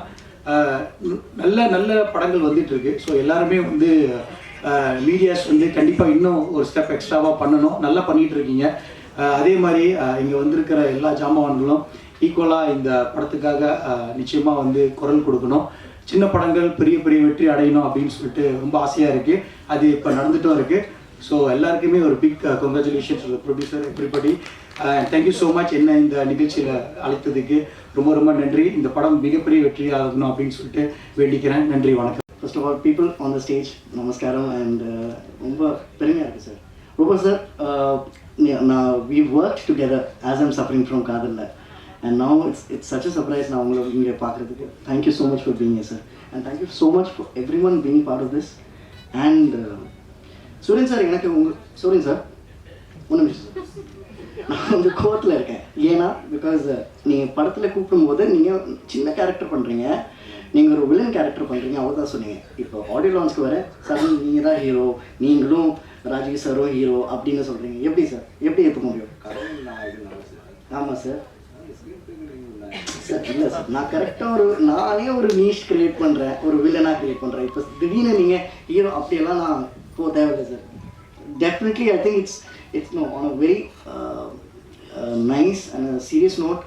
நல்ல நல்ல படங்கள் வந்துட்டு இருக்கு. ஸோ எல்லாருமே வந்து மீடியாஸ் வந்து கண்டிப்பாக இன்னும் ஒரு ஸ்டெப் எக்ஸ்ட்ராவாக பண்ணணும். நல்லா பண்ணிகிட்டு இருக்கீங்க. அதே மாதிரி இங்கே வந்திருக்கிற எல்லா ஜாமான்களும் ஈக்குவலாக இந்த படத்துக்காக நிச்சயமாக வந்து குரல் கொடுக்கணும். சின்ன படங்கள் பெரிய பெரிய வெற்றி அடையணும் அப்படின்னு சொல்லிட்டு ரொம்ப ஆசையாக இருக்குது. அது இப்போ நடந்துட்டும் இருக்குது. ஸோ எல்லாருக்குமே ஒரு big congratulations producer everybody. Thank you so much என்ன இந்த நிகழ்ச்சியில் அழைத்ததுக்கு ரொம்ப ரொம்ப நன்றி. இந்த படம் மிகப்பெரிய வெற்றி ஆகணும் அப்படின்னு சொல்லிட்டு வேண்டிக்கிறேன். நன்றி, வணக்கம். First of all, people on the stage, namaskaram, and ரொம்ப பெருமையாக இருக்குது சார். ரொம்ப sir, we worked together as I'm suffering from காதல்ல, and now it's such a surprise நான் உங்களை இங்கே பார்க்குறதுக்கு. Thank you so much for being here, sir, and thank you so much for everyone being part of this. And சூரியன் sir, எனக்கு சூரியன் sir ஒன்று நிமிஷம் சார், நான் கொஞ்சம் கோவத்தில் இருக்கேன். ஏன்னா பிகாஸ் நீங்கள் படத்தில் கூப்பிடும்போது நீங்கள் சின்ன கேரக்டர் பண்ணுறீங்க, நீங்கள் ஒரு வில்லன் கேரக்டர் பண்ணுறீங்க, அவ்வளோதான் சொன்னீங்க. இப்போ ஆடியோ லான்ஸ்க்கு வர சார் நீங்கள் தான் ஹீரோ, நீங்களும் ராஜீவ் சாரும் ஹீரோ அப்படின்னு சொல்கிறீங்க. எப்படி சார், எப்படி ஏற்றுக்க முடியும்? ஆமாம் சார். சார் இல்லை சார், நான் கரெக்டாக நானே ஒரு நீஷ் க்ரியேட் பண்ணுறேன், ஒரு வில்லனாக க்ரியேட் பண்ணுறேன். இப்போ திடீர்னு நீங்கள் ஹீரோ அப்படியெல்லாம் நான் போக தேவையில்லை sir. Definitely I think it's no on a very nice and serious note.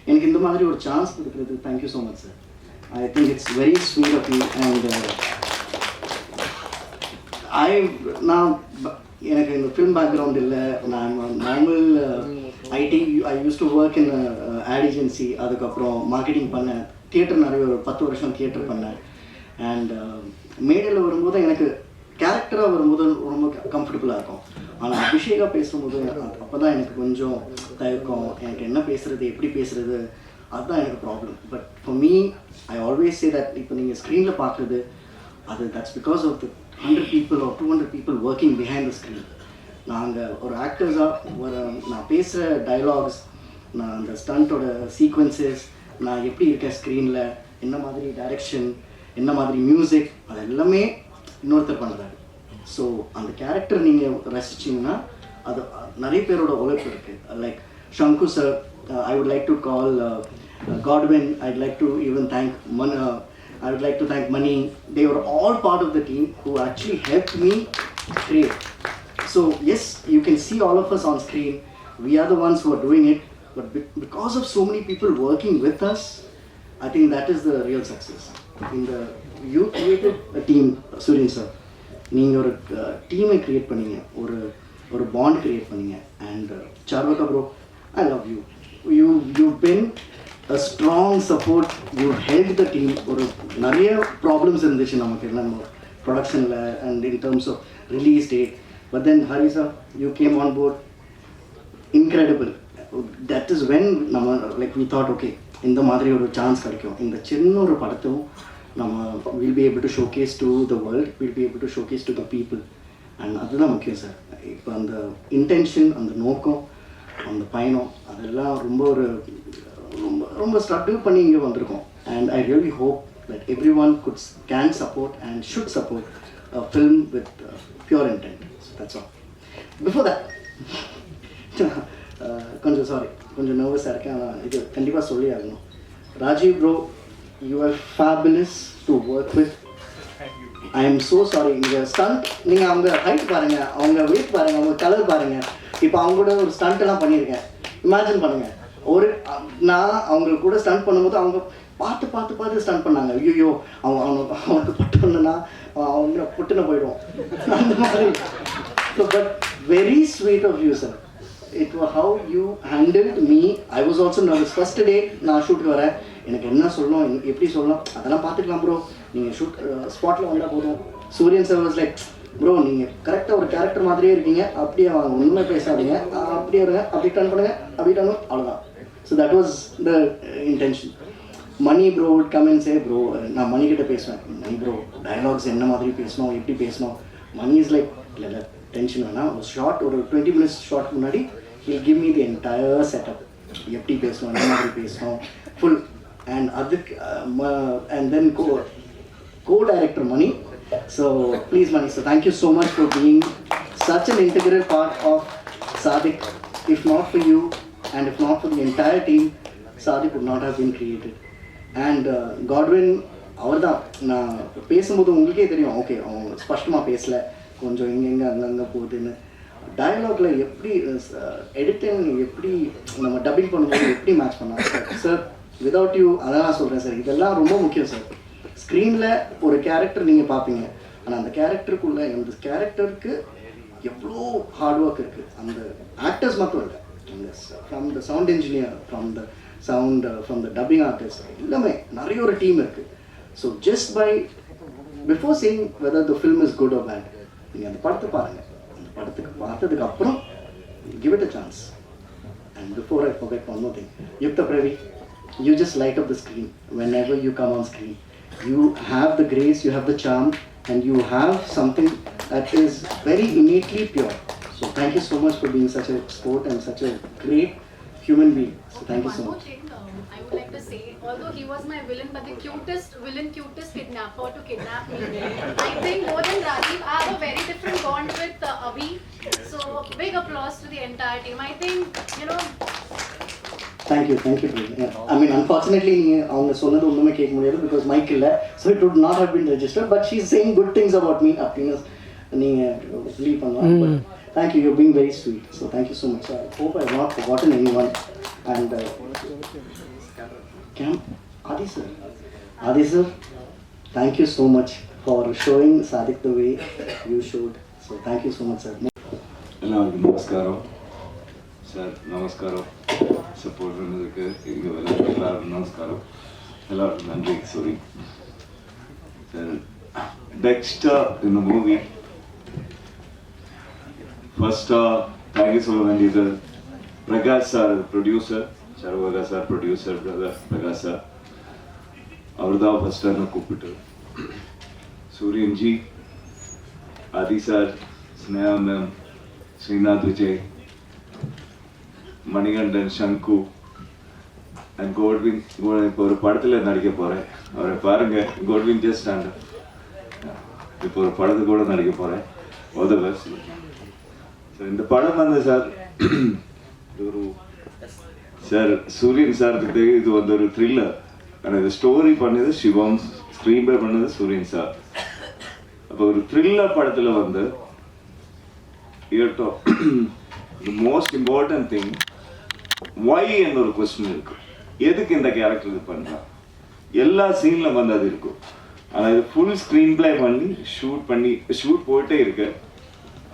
எனக்கு இந்த மாதிரி ஒரு சான்ஸ் கொடுக்குறது thank you so much sir. I think it's very sweet of you, and நான் எனக்கு இந்த ஃபிலிம் பேக்ரவுண்ட் இல்லை. நான் normal IT, I use to work in ad agency. அதுக்கப்புறம் மார்க்கெட்டிங் பண்ணேன். தியேட்டர் நிறைய ஒரு 10 வருஷம் தியேட்டர் பண்ணேன். அண்ட் மேடையில் வரும்போது எனக்கு கேரக்டராக வரும்போது ரொம்ப கம்ஃபர்டபுளாக இருக்கும். ஆனால் அபிஷேகா பேசும்போது அப்போ தான் எனக்கு கொஞ்சம் தயக்கம். எனக்கு என்ன பேசுகிறது, எப்படி பேசுகிறது, அதுதான் எனக்கு problem. But for me, I always say that இப்போ நீங்கள் ஸ்க்ரீனில் பார்க்குறது அது that's because of the 100 people or 200 people working behind the screen. நாங்கள் ஒரு ஆக்டர்ஸாக நான் பேசுகிற டைலாக்ஸ், நான் அந்த ஸ்டண்ட்டோட சீக்வன்சஸ், நான் எப்படி இருக்கேன் ஸ்க்ரீனில், என்ன மாதிரி டைரெக்ஷன், என்ன மாதிரி மியூசிக், அது எல்லாமே இன்னொருத்தர் பண்ணுறாரு. ஸோ அந்த கேரக்டர் நீங்கள் ரசிச்சிங்கன்னா அது நிறைய பேரோட உழைப்பு இருக்குது. Like Shanku sir, I would like to call Godwin. I'd like to even thank I would like to thank Mani. They were all part of the team who actually helped me create. So yes, you can see all of us on screen. We are the ones who are doing it. But because of so many people working with us, I think that is the real success. You created a team, Suryan sir. நீங்கள் ஒரு டீமை create பண்ணீங்க, ஒரு band create பண்ணீங்க. And Sarvaka bro, I love you. You've been a strong support. You helped the team. ஒரு நிறைய problems இருந்துச்சு நமக்கு நம்ம ப்ரொடக்ஷனில் and in terms of release date. But then Hari sir, you came on board. Incredible. That is when நம்ம like we thought okay, இந்த மாதிரி ஒரு சான்ஸ் கிடைக்கும். இந்த சின்ன ஒரு படத்தும் நம்ம will be able to showcase to the world, will be able to showcase to the people. And அதுதான் முக்கியம் சார். இப்போ அந்த இன்டென்ஷன், அந்த நோக்கம், அந்த பயணம், அதெல்லாம் ரொம்ப ஸ்ட்ரகிள் பண்ணி இங்கே வந்திருக்கோம். And I really hope that every one can support and should support a film with pure intend. That's all. Before that கொஞ்சம் கொஞ்சம் நர்வஸாக இருக்கேன். ஆனால் இது கண்டிப்பாக சொல்லி ஆகணும். Rajiv bro, you are fabulous to work with. I am so sorry. இந்த stunt நீங்கள் அவங்க ஹைட் பாருங்கள், அவங்க வெயிட் பாருங்கள், அவங்க கலர் பாருங்கள். இப்போ அவங்க கூட ஒரு ஸ்டண்ட்டெல்லாம் பண்ணியிருக்கேன். இமேஜின் பண்ணுங்கள், நான் அவங்களுக்கு கூட ஸ்டண்ட் பண்ணும்போது அவங்க பார்த்து ஸ்டன் பண்ணாங்க. ஐயோ அவனுக்கு பட்டோன்னா அவங்க பொட்டுன்னு போயிடும் அந்த மாதிரி. So but very sweet of you sir. It was how you handled me. I was also nervous. First day நான் ஷூட்டுக்கு வரேன், எனக்கு என்ன சொல்லணும் எப்படி சொல்லணும் அதெல்லாம் பார்த்துக்கலாம் ப்ரோ, நீங்கள் ஷூட் ஸ்பாட்டில் வந்தால் போதும். சூரியன் சார் வாஸ் லைக் ப்ரோ நீங்கள் கரெக்டாக ஒரு கேரக்டர் மாதிரியே இருக்கீங்க, அப்படியே வாங்க ஒன்றுமே பேசாதீங்க, அப்படியே இருங்க, அப்படி டர்ன் பண்ணுங்கள், அப்படி டர்ன், அவ்வளோதான். So that was the intention. Mani bro would come and say bro, நான் மணிக்கிட்ட பேசுவேன், மணி ப்ரோ டயலாக்ஸ் என்ன மாதிரி பேசணும் எப்படி பேசணும். மணி இஸ் லைக் இல்லை டென்ஷன் வேணாம், ஒரு ஷார்ட் ஒரு 20 minutes ஷார்ட் முன்னாடி he'll give me the entire setup, எப்படி பேசணும் என்ன மாதிரி பேசணும் ஃபுல். அண்ட் அதுக்கு and then co-director Mani. So please Mani, so thank you so much for being such an integral part of Sadik. If not for you and if not for the entire team, Sadik would not have been created. And Godwin அவர் தான் நான் பேசும்போது உங்களுக்கே தெரியும், okay அவங்க ஸ்பஷ்டமாக பேசலை, கொஞ்சம் எங்கெங்கே அங்கங்கே போகுதுன்னு. டயலாக்ல எப்படி எடிட்டிங் எப்படி நம்ம டப்பிங் பண்ணும்போது எப்படி மேட்ச் பண்ணாங்க சார். விதவுட் யூ அதான் நான் சொல்கிறேன் சார், இதெல்லாம் ரொம்ப முக்கியம் சார். ஸ்க்ரீனில் ஒரு கேரக்டர் நீங்கள் பார்ப்பீங்க, ஆனால் அந்த கேரக்டருக்குள்ளே அந்த கேரக்டருக்கு எவ்வளோ ஹார்ட் ஒர்க் இருக்குது. அந்த ஆக்டர்ஸ் மட்டும் இல்லை, அந்த from the sound engineer, from the sound, from the dubbing artist, எல்லாமே நிறைய ஒரு டீம் இருக்குது. So just by before saying whether the film is good or bad, நீங்கள் அந்த படத்தை பாருங்கள். அந்த படத்துக்கு பார்த்ததுக்கு அப்புறம் give it a chance. And before I forget one more thing, Yukta Pravi, you just light up the screen whenever you come on screen. You have the grace, you have the charm, and you have something that is very innately pure. So thank you so much for being such a sport and such a great human being. So thank you so much. One more thing I would like to say, although he was my villain, but the cutest kidnapper to kidnap me. I think more than Rajiv, I have a very different bond with Abhi. So big applause to the entire team. I think, you know. Thank you. I mean, unfortunately, அவங்க சொன்னது ஒண்ணுமே கேட்க முடியாது because mic இல்ல, so it would not have been registered. But she's saying good things about me. அப்படின்னு நீங்க believe பண்ணலாம். But thank you. You're being very sweet. So thank you so much. I hope I have not forgotten anyone. And Adi sir, thank you so much for showing Sadik the way you showed. So thank you so much, sir. எல்லாருக்கும் நமஸ்காரம் sir. நமஸ்காரம் support பண்ணதுக்கு இங்கே எல்லாருக்கும் நமஸ்காரம். எல்லாருக்கும் நன்றி. Sorry sir. Dexter இந்த மூவி ஃபர்ஸ்ட்டாக தேங்க்யூ சொல்ல வேண்டியது Prakash sir producer, Saravaka sir producer, Prakash sir அவர் தான் ஃபர்ஸ்ட் என்ன கூப்பிட்டு, சூரியன்ஜி, Aadhi sir, Sneha ma'am, Srinath Vijay, Manikandan, Sangu and கோட்வின். இப்போ ஒரு படத்தில் நடிக்க போகிறேன், அவரை பாருங்க. கோட்வின் ஜஸ்ட் ஸ்டாண்ட். இப்போ ஒரு படத்துக்கு கூட நடிக்க போகிறேன். All the best. இந்த படம் வந்து சார் ஒரு சார் சூரியன் சாருக்கு தெரியும், இது வந்து ஒரு த்ரில்லர். ஆனால் இது ஸ்டோரி பண்ணது சிவம், ஸ்க்ரீன் ப்ளே பண்ணது சூரியன் சார். அப்போ ஒரு த்ரில்லர் படத்தில் வந்து the most important thing, why என்ற ஒரு கொஸ்டின் இருக்கு. எதுக்கு இந்த கேரக்டர் இது பண்ணுறான், எல்லா சீனில் வந்து அது இருக்கும். ஆனால் இது ஃபுல் ஸ்க்ரீன் ப்ளே பண்ணி ஷூட் போயிட்டே இருக்கு.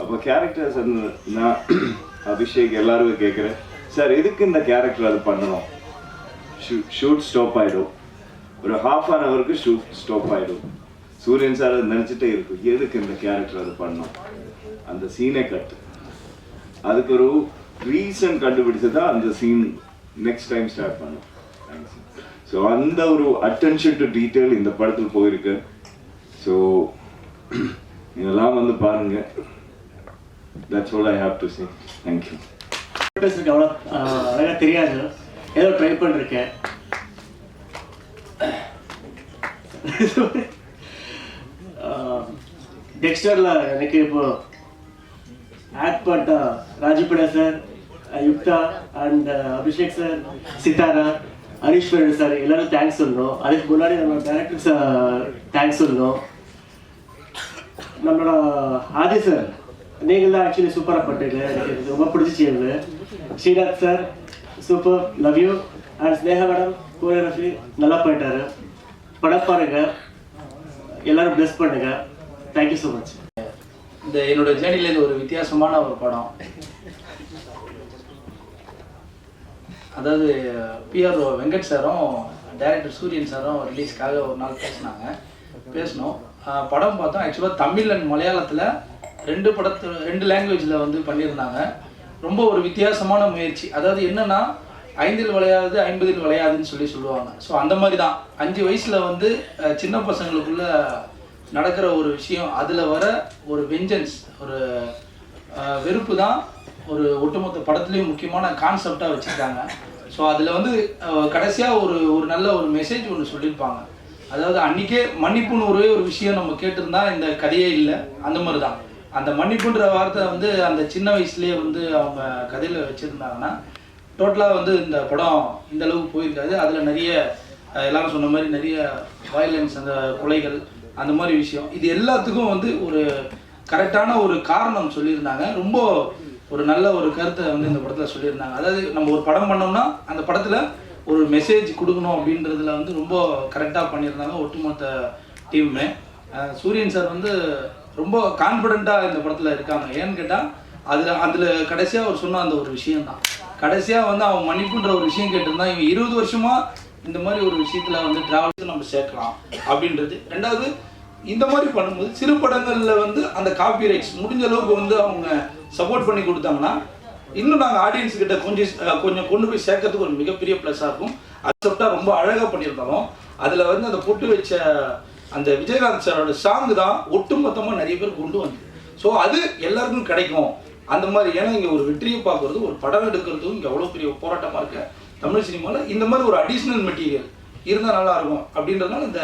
அப்போ கேரக்டர்ஸ் வந்து நான் அபிஷேக் எல்லாருமே கேட்குறேன், சார் எதுக்கு இந்த கேரக்டர் அது பண்ணணும். ஷூட் ஸ்டாப் ஆகிடும், ஒரு ½ ஷூட் ஸ்டாப் ஆகிடும். சூரியன் சார் அது நினச்சிட்டே இருக்கும், எதுக்கு இந்த கேரக்டர் அது பண்ணணும், அந்த சீனை கட்டு. அதுக்கு ஒரு ரீசன் கண்டுபிடிச்சு தான் அந்த சீன் நெக்ஸ்ட் டைம் ஸ்டார்ட் பண்ணும். தேங்க்ஸ். ஸோ அந்த ஒரு அட்டென்ஷன் டு டீட்டெயில் இந்த படத்தில் போயிருக்கு. ஸோ இதெல்லாம் வந்து பாருங்க. That's all I have to say. Thank you. அவ்வளோ அழகாக தெரியாது, ஏதோ ட்ரை பண்ணிருக்கேன். டெக்ஸ்டரில் எனக்கு இப்போ ஆக்ட் பண்ண Rajipada sir, Yuktha and Abhishek sir, Sithara, Hariswaran sir எல்லாரும் தேங்க்ஸ் சொல்லணும். அதுக்கு முன்னாடி நம்ம டேரக்டர்ஸ் தேங்க்ஸ் சொல்லணும். நம்மளோட ஆதி சார், நீங்கள் தான் ஆக்சுவலி சூப்பராக பண்ணுறீங்க, எனக்கு ரொம்ப பிடிச்சிச்சு. Srinath sir super, love you. And Sneha madam choreography நல்லா போயிட்டாரு. படம் பாருங்க, எல்லாரும் ப்ளஸ் பண்ணுங்க. Thank you so much. இந்த என்னோட ஜேர்னிலேருந்து ஒரு வித்தியாசமான ஒரு படம். அதாவது பிஆர்ஓ வெங்கட் சாரும் டைரக்டர் சூரியன் சாரும் ரிலீஸ்க்காக ஒரு நாள் பேசினோம். படம் பார்த்தோம். ஆக்சுவலாக தமிழ் அண்ட் மலையாளத்தில் ரெண்டு லாங்குவேஜில் வந்து பண்ணியிருந்தாங்க. ரொம்ப ஒரு வித்தியாசமான முயற்சி. அதாவது என்னென்னா 5 விளையாது 50 விளையாதுன்னு சொல்லுவாங்க. ஸோ அந்த மாதிரி தான் 5 வயசில் வந்து சின்ன பசங்களுக்குள்ள நடக்கிற ஒரு விஷயம், அதில் வர ஒரு வெஞ்சன்ஸ், ஒரு வெறுப்பு தான் ஒரு ஒட்டுமொத்த படத்துலேயும் முக்கியமான கான்செப்டாக வச்சுருக்காங்க. ஸோ அதில் வந்து கடைசியாக ஒரு நல்ல ஒரு மெசேஜ் ஒன்று சொல்லியிருப்பாங்க. அதாவது அன்றைக்கே மன்னிப்புன்னு ஒரே ஒரு விஷயம் நம்ம கேட்டிருந்தா இந்த கதையே இல்லை. அந்த மாதிரி தான் அந்த மன்னிப்புன்ற வார்த்தை வந்து அந்த சின்ன வயசுலேயே வந்து அவங்க கதையில் வச்சுருந்தாங்கன்னா டோட்டலாக வந்து இந்த படம் இந்த அளவுக்கு போயிருக்காது. அதில் நிறைய எல்லாரும் சொன்ன மாதிரி நிறைய வயலன்ஸ், அந்த கொலைகள், அந்த மாதிரி விஷயம், இது எல்லாத்துக்கும் வந்து ஒரு கரெக்டான ஒரு காரணம் சொல்லியிருந்தாங்க. ரொம்ப ஒரு நல்ல ஒரு கருத்தை வந்து இந்த படத்தில் சொல்லியிருந்தாங்க. அதாவது நம்ம ஒரு படம் பண்ணோம்னா அந்த படத்தில் ஒரு மெசேஜ் கொடுக்கணும் அப்படின்றதுல வந்து ரொம்ப கரெக்டாக பண்ணியிருந்தாங்க ஒட்டுமொத்த டீமுமே. சூரியன் சார் வந்து ரொம்ப கான்ஃபிடெண்ட்டாக இந்த படத்தில் இருக்காங்க. ஏன்னு கேட்டால் அதில் கடைசியாக அவர் சொன்ன அந்த ஒரு விஷயம்தான். கடைசியாக வந்து அவன் மன்னிப்புன்ற ஒரு விஷயம் கேட்டிருந்தா இவன் 20 வருஷமாக இந்த மாதிரி ஒரு விஷயத்தில் வந்து ட்ராவல்ஸ் நம்ம சேர்க்கலாம் அப்படின்றது. ரெண்டாவது, இந்த மாதிரி பண்ணும்போது சிறு படங்களில் வந்து அந்த காப்பி ரைட்ஸ் முடிஞ்ச அளவுக்கு வந்து அவங்க சப்போர்ட் பண்ணி கொடுத்தாங்கன்னா இன்னும் நாங்கள் ஆடியன்ஸ் கிட்ட கொஞ்சம் கொண்டு போய் சேர்க்கறதுக்கு ஒரு மிகப்பெரிய ப்ளஸ்ஸாக இருக்கும். அக்செப்டாக ரொம்ப அழகாக பண்ணியிருந்தாலும் அதில் வந்து அந்த பொட்டு வச்ச அந்த விஜயகாந்த் சாரோட சாங் தான் ஒட்டுமொத்தமாக நிறைய பேர் கொண்டு வந்து. ஸோ அது எல்லாருக்கும் கிடைக்கும் அந்த மாதிரி. ஏன்னா இங்கே ஒரு வெற்றியை பார்க்குறது, ஒரு படம் எடுக்கிறதும் இங்கே அவ்வளோ பெரிய போராட்டமாக இருக்கு தமிழ் சினிமாவில். இந்த மாதிரி ஒரு அடிஷ்னல் மெட்டீரியல் இருந்தால் நல்லா இருக்கும் அப்படின்றதுனால இந்த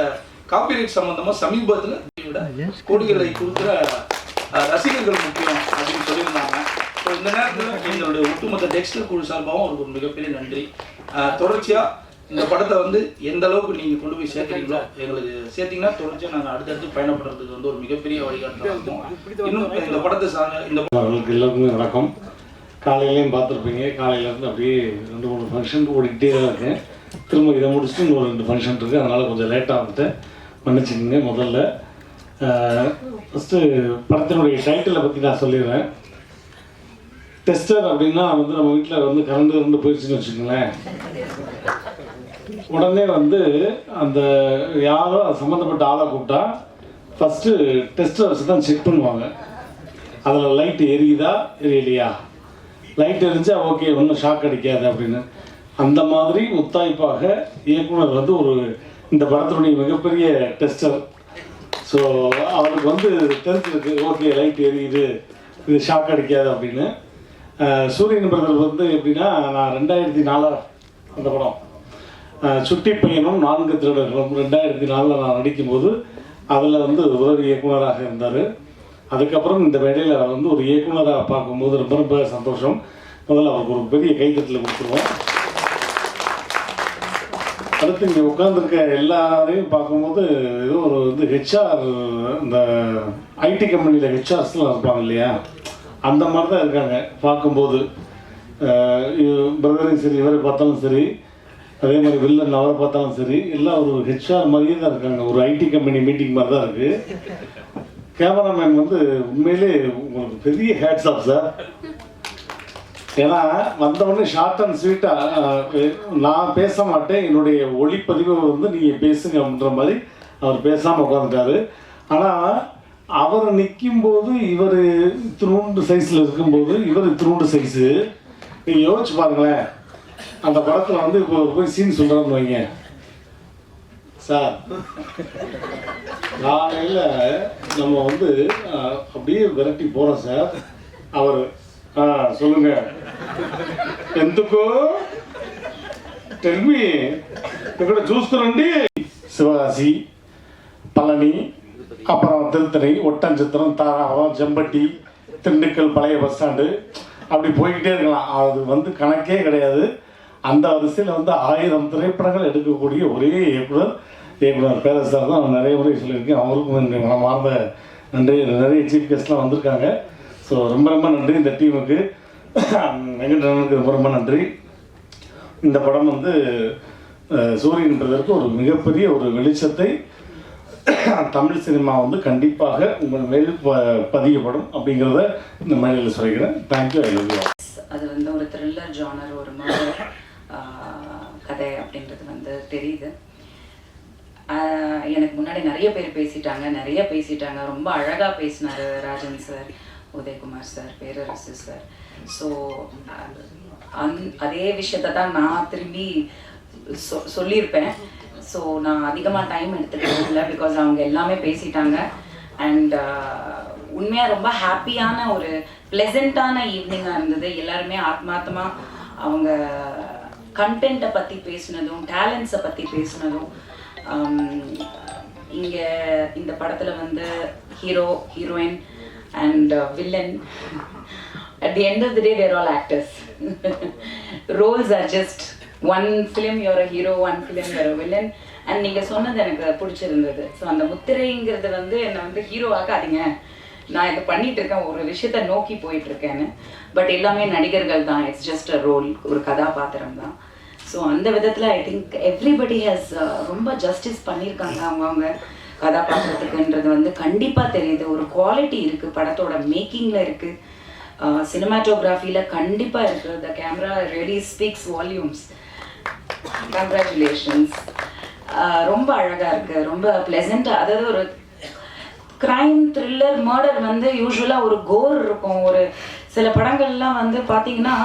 காப்பிரைட் சம்மந்தமாக சமீபத்தில் விட கோடிகளை கொடுக்குற ரசிகர்கள் முக்கியம் அப்படின்னு சொல்லியிருந்தாங்க. ஸோ இந்த நேரத்தில் எங்களுடைய ஒட்டுமொத்த டெக்ஸ்டர் குழு சார்பாகவும் அவருக்கு ஒரு மிகப்பெரிய நன்றி. தொடர்ச்சியாக இந்த படத்தை வந்து எந்த அளவுக்கு நீங்கள் கொண்டு போய் சேர்க்குறீங்களோ எங்களுக்கு சேர்த்திங்கன்னா தொடர்ச்சியாக நாங்கள் அடுத்தடுத்து பயணப்படுறதுக்கு வந்து ஒரு மிகப்பெரிய வழிகாட்டலாம் இருக்கும். இன்னும் இந்த படத்தை இந்த எல்லாருக்குமே வணக்கம். காலையிலையும் பார்த்துருப்பீங்க. காலையிலேருந்து அப்படியே 2-3 ஃபங்க்ஷன் ஓடிக்கிட்டே தான் இருக்கேன். திரும்ப இதை முடிச்சுட்டு இன்னொரு 2 ஃபங்க்ஷன் இருக்குது. அதனால் கொஞ்சம் லேட்டாக வந்துட்டு மன்னிச்சுக்கோங்க. முதல்ல ஃபஸ்ட்டு படத்தினுடைய டைட்டிலை பற்றி நான் சொல்லிடுறேன். டெஸ்டர் அப்படின்னா வந்து நம்ம வீட்டில் வந்து கரண்ட் போயிடுச்சுன்னு வச்சுக்கோங்களேன், உடனே வந்து அந்த யாரோ அது சம்மந்தப்பட்ட ஆளை கூப்பிட்டா ஃபஸ்ட்டு டெஸ்டரை வச்சு தான் செக் பண்ணுவாங்க. அதில் லைட்டு எரியுதா எரியலையா, லைட் எரிஞ்சா ஓகே ஒன்றும் ஷாக் அடிக்காது அப்படின்னு. அந்த மாதிரி முத்தாய்ப்பாக இயக்குனர் வந்து இந்த படத்தினுடைய மிகப்பெரிய டெஸ்டர். ஸோ அவருக்கு வந்து தெரிஞ்சிருக்கு ஓகே லைட் எரியுது, இது ஷாக் அடிக்காது அப்படின்னு. சூரியன் பிரதர் வந்து எப்படின்னா, நான் 2004 அந்த படம் சுட்டி பையனும் 4 திருடர்களும் 2004 நான் நடிக்கும்போது அதில் வந்து உதவி இயக்குனராக இருந்தார். அதுக்கப்புறம் இந்த வேலையில் அவர் வந்து ஒரு இயக்குனராக பார்க்கும்போது ரொம்ப ரொம்ப சந்தோஷம். முதல்ல அவருக்கு ஒரு பெரிய கைத்தட்டல் கொடுத்துருவோம். அடுத்து இங்கே உட்காந்துருக்க எல்லாரையும் பார்க்கும்போது ஏதோ ஹெச்ஆர், இந்த ஐடி கம்பெனியில் ஹெச்ஆர்ஸ்லாம் இருப்பாங்க இல்லையா, அந்த மாதிரி தான் இருக்காங்க பார்க்கும்போது. பிரதரையும் சரி, இவரை பார்த்தாலும் சரி, அதே மாதிரி வில்லன் அவரை பார்த்தாலும் சரி, எல்லாம் ஒரு ஹெச்ஆர் மாதிரியே தான் இருக்காங்க. ஒரு ஐடி கம்பெனி மீட்டிங் மாதிரி தான் இருக்குது. கேமராமேன் வந்து உண்மையிலே உங்களுக்கு பெரிய ஹேட்ஸ் ஆஃப் சார். ஏன்னா வந்தவொடனே ஷார்ட் அண்ட் ஸ்வீட்டாக நான் பேச மாட்டேன், என்னுடைய ஒளிப்பதிவை வந்து நீங்கள் பேசுங்க அப்படின்ற மாதிரி அவர் பேசாமல் உட்காந்துட்டாரு. ஆனால் அவர் நிற்கும்போது இவர் இத்தினூண்டு சைஸில் இருக்கும்போது இவர் இத்தினூண்டு சைஸு. நீங்கள் யோசிச்சு பாருங்களேன். அந்த படத்தில் வந்து இப்போ போய் சீன் சொல்கிறோன்னு வைங்க சார், காலையில் நம்ம வந்து அப்படியே விரட்டி போகிறோம் சார். அவர் சொல்லுங்க ఎందుకు టెల్ మీ ఇక్కడ చూసుకురండి. சிவகாசி, பழனி, அப்புறம் திருத்தணி, ஒட்டன்சத்திரம், தாராபுரம், ஜம்பட்டி, திண்டுக்கல் பழைய பஸ் ஸ்டாண்டு, அப்படி போய்கிட்டே இருக்கலாம். அது வந்து கணக்கே கிடையாது. அந்த வரிசையில் வந்து 1000 திரைப்படங்கள் எடுக்கக்கூடிய ஒரே இயக்குனர் பேரரசர் தான். நிறைய முறை சொல்லியிருக்கேன். அவருக்கும் என்னுடைய மனமார்ந்த நன்றி. நிறைய சீஃப் கெஸ்ட்லாம் வந்திருக்காங்க. ஸோ ரொம்ப ரொம்ப நன்றி இந்த டீமுக்கு. வெங்கடனுக்கு ரொம்ப ரொம்ப நன்றி. இந்த படம் வந்து சூரியன் பிரதருக்கு ஒரு மிகப்பெரிய ஒரு வெளிச்சத்தை தமிழ் சினிமா வந்து கண்டிப்பாக உங்கள் மேல் பதியப்படும் அப்படிங்கிறத இந்த மேடையில் சொல்லிக்கிறேன். தேங்க்யூ. I love you. அது வந்து ஒரு த்ரில்லர் ஜானர், ஒரு மர்டர் கதை அப்படின்றது வந்து தெரியுது. எனக்கு முன்னாடி நிறைய பேர் பேசிட்டாங்க. ரொம்ப அழகாக பேசினார் ராஜன் சார், உதயகுமார் சார், பேரரசு சார். ஸோ அதே விஷயத்தை தான் நான் திரும்பி சொல்லியிருப்பேன். ஸோ நான் அதிகமாக டைம் எடுத்துக்கிறது இல்லை, பிகாஸ் அவங்க எல்லாமே பேசிட்டாங்க. அண்ட் உண்மையாக ரொம்ப ஹாப்பியான ஒரு ப்ளெசண்ட்டான ஈவினிங்காக இருந்தது. எல்லாருமே ஆத்மார்த்தமாக அவங்க கண்டென்ட்டை பற்றி பேசினதும், டேலண்ட்ஸை பற்றி பேசினதும். இங்கே இந்த படத்தில் வந்து hero, heroine and villain, at the end of the day we are all actors. Roles are just one film you're a hero, one film you're a villain. And நீங்கள் சொன்னது எனக்கு பிடிச்சிருந்தது. ஸோ அந்த முத்திரைங்கிறது வந்து என்னை வந்து ஹீரோ ஆக்காதீங்க, நான் இதை பண்ணிட்டு இருக்கேன், ஒரு விஷயத்தை நோக்கி போயிட்டு இருக்கேன்னு. பட் எல்லாமே நடிகர்கள் தான், இட்ஸ் ஜஸ்ட் அ ரோல், ஒரு கதாபாத்திரம் தான். ஸோ அந்த விதத்தில் ஐ திங்க் எவ்ரிபடி ஹேஸ் ரொம்ப ஜஸ்டிஸ் பண்ணியிருக்காங்க அவங்க கதாபாத்திரத்துக்குன்றது வந்து கண்டிப்பாக தெரியுது. ஒரு குவாலிட்டி இருக்குது, படத்தோட மேக்கிங்கில் இருக்குது, சினிமாட்டோகிராஃபியில் கண்டிப்பாக இருக்குது. The camera really speaks volumes. Congratulations. ரொம்ப அழகாக இருக்குது, ரொம்ப ப்ளெசண்ட்டாக. அதாவது ஒரு க்ரைம், த்ரில்லர், மர்டர் வந்து யூஸ்வலாக ஒரு கோர் இருக்கும். ஒரு சில படங்கள்லாம் வந்து பார்த்தீங்கன்னா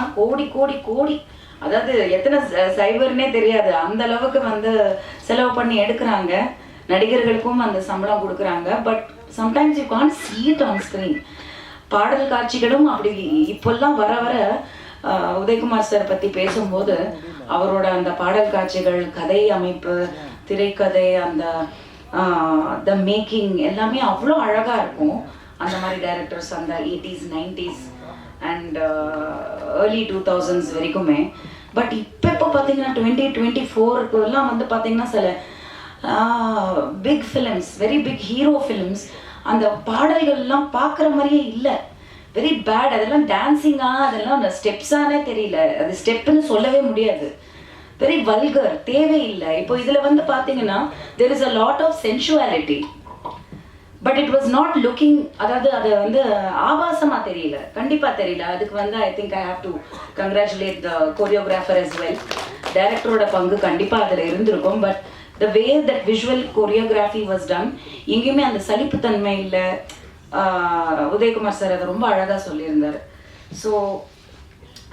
கோடி அதாவது எத்தனை சைபர்னே தெரியாது, அந்த அளவுக்கு வந்து செலவு பண்ணி எடுக்கிறாங்க. நடிகர்களுக்கும் அந்த சம்பளம் கொடுக்குறாங்க. But sometimes you can't see it on screen. பாடல் காட்சிகளும் அப்படி இப்போல்லாம் வர உதயகுமார் சார் பற்றி பேசும்போது அவரோட அந்த பாடல் காட்சிகள், கதை அமைப்பு, திரைக்கதை, அந்த த மேக்கிங் எல்லாமே அவ்வளோ அழகாக இருக்கும். அந்த மாதிரி டைரக்டர்ஸ் அந்த 80s 90s and early 2000s வரைக்குமே. பட் இப்போ பார்த்தீங்கன்னா 2024 வந்து பார்த்தீங்கன்னா சில big films, very big hero films, அந்த பாடல்கள்லாம் பார்க்குற மாதிரியே இல்லை, வெரி பேட். அதெல்லாம் டான்ஸிங்காக, அதெல்லாம் அந்த ஸ்டெப்ஸானே தெரியல, அது ஸ்டெப்புன்னு சொல்லவே முடியாது, வெரி வல்கர், தேவையில்லை. இப்போ இதில் வந்து பார்த்தீங்கன்னா there is a lot of sensuality, but it was not looking, அதாவது அது வந்து ஆபாசமாக தெரியல, கண்டிப்பாக தெரியல. அதுக்கு வந்து I think I have to congratulate the choreographer as well. டைரக்டரோட பங்கு கண்டிப்பாக அதில் இருந்திருக்கும். But the way that visual choreography was done, எங்கேயுமே அந்த சலிப்புத்தன்மை இல்லை. உதயகுமார் சார் அதை ரொம்ப அழகாக சொல்லியிருந்தார். ஸோ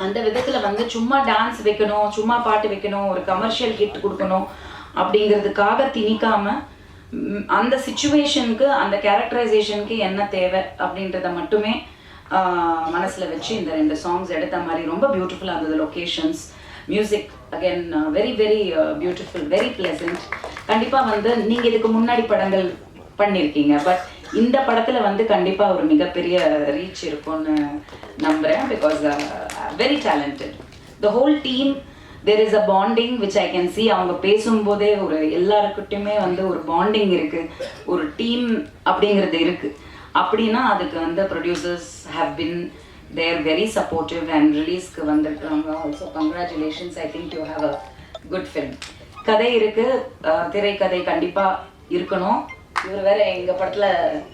அந்த விதத்தில் வந்து சும்மா டான்ஸ் வைக்கணும், சும்மா பாட்டு வைக்கணும், ஒரு கமர்ஷியல் ஹிட் கொடுக்கணும் அப்படிங்கிறதுக்காக திணிக்காம அந்த சிச்சுவேஷனுக்கு, அந்த கேரக்டரைசேஷனுக்கு என்ன தேவை அப்படின்றத மட்டுமே மனசில் வச்சு இந்த 2 சாங்ஸ் எடுத்த மாதிரி ரொம்ப பியூட்டிஃபுல்லாக இருந்தது. Locations, music again very very beautiful, very pleasant. கண்டிப்பாக வந்து நீங்கள் இதுக்கு முன்னாடி படங்கள் பண்ணியிருக்கீங்க, பட் இந்த படத்தில் வந்து கண்டிப்பாக ஒரு மிகப்பெரிய ரீச் இருக்கும்னு நம்புகிறேன். Because very talented the whole team. there is a bonding which I can see. அவங்க பேசும்போதே ஒரு எல்லாருக்கிட்டையுமே வந்து ஒரு பாண்டிங் இருக்குது, ஒரு டீம் அப்படிங்கிறது இருக்குது. அப்படின்னா அதுக்கு வந்து producers have been they are very supportive and ரிலீஸ்க்கு வந்திருக்காங்க. Also congratulations, I think you have a good film. கதை இருக்குது, திரைக்கதை கண்டிப்பாக இருக்கணும். இவர் வேற எங்கள் படத்தில்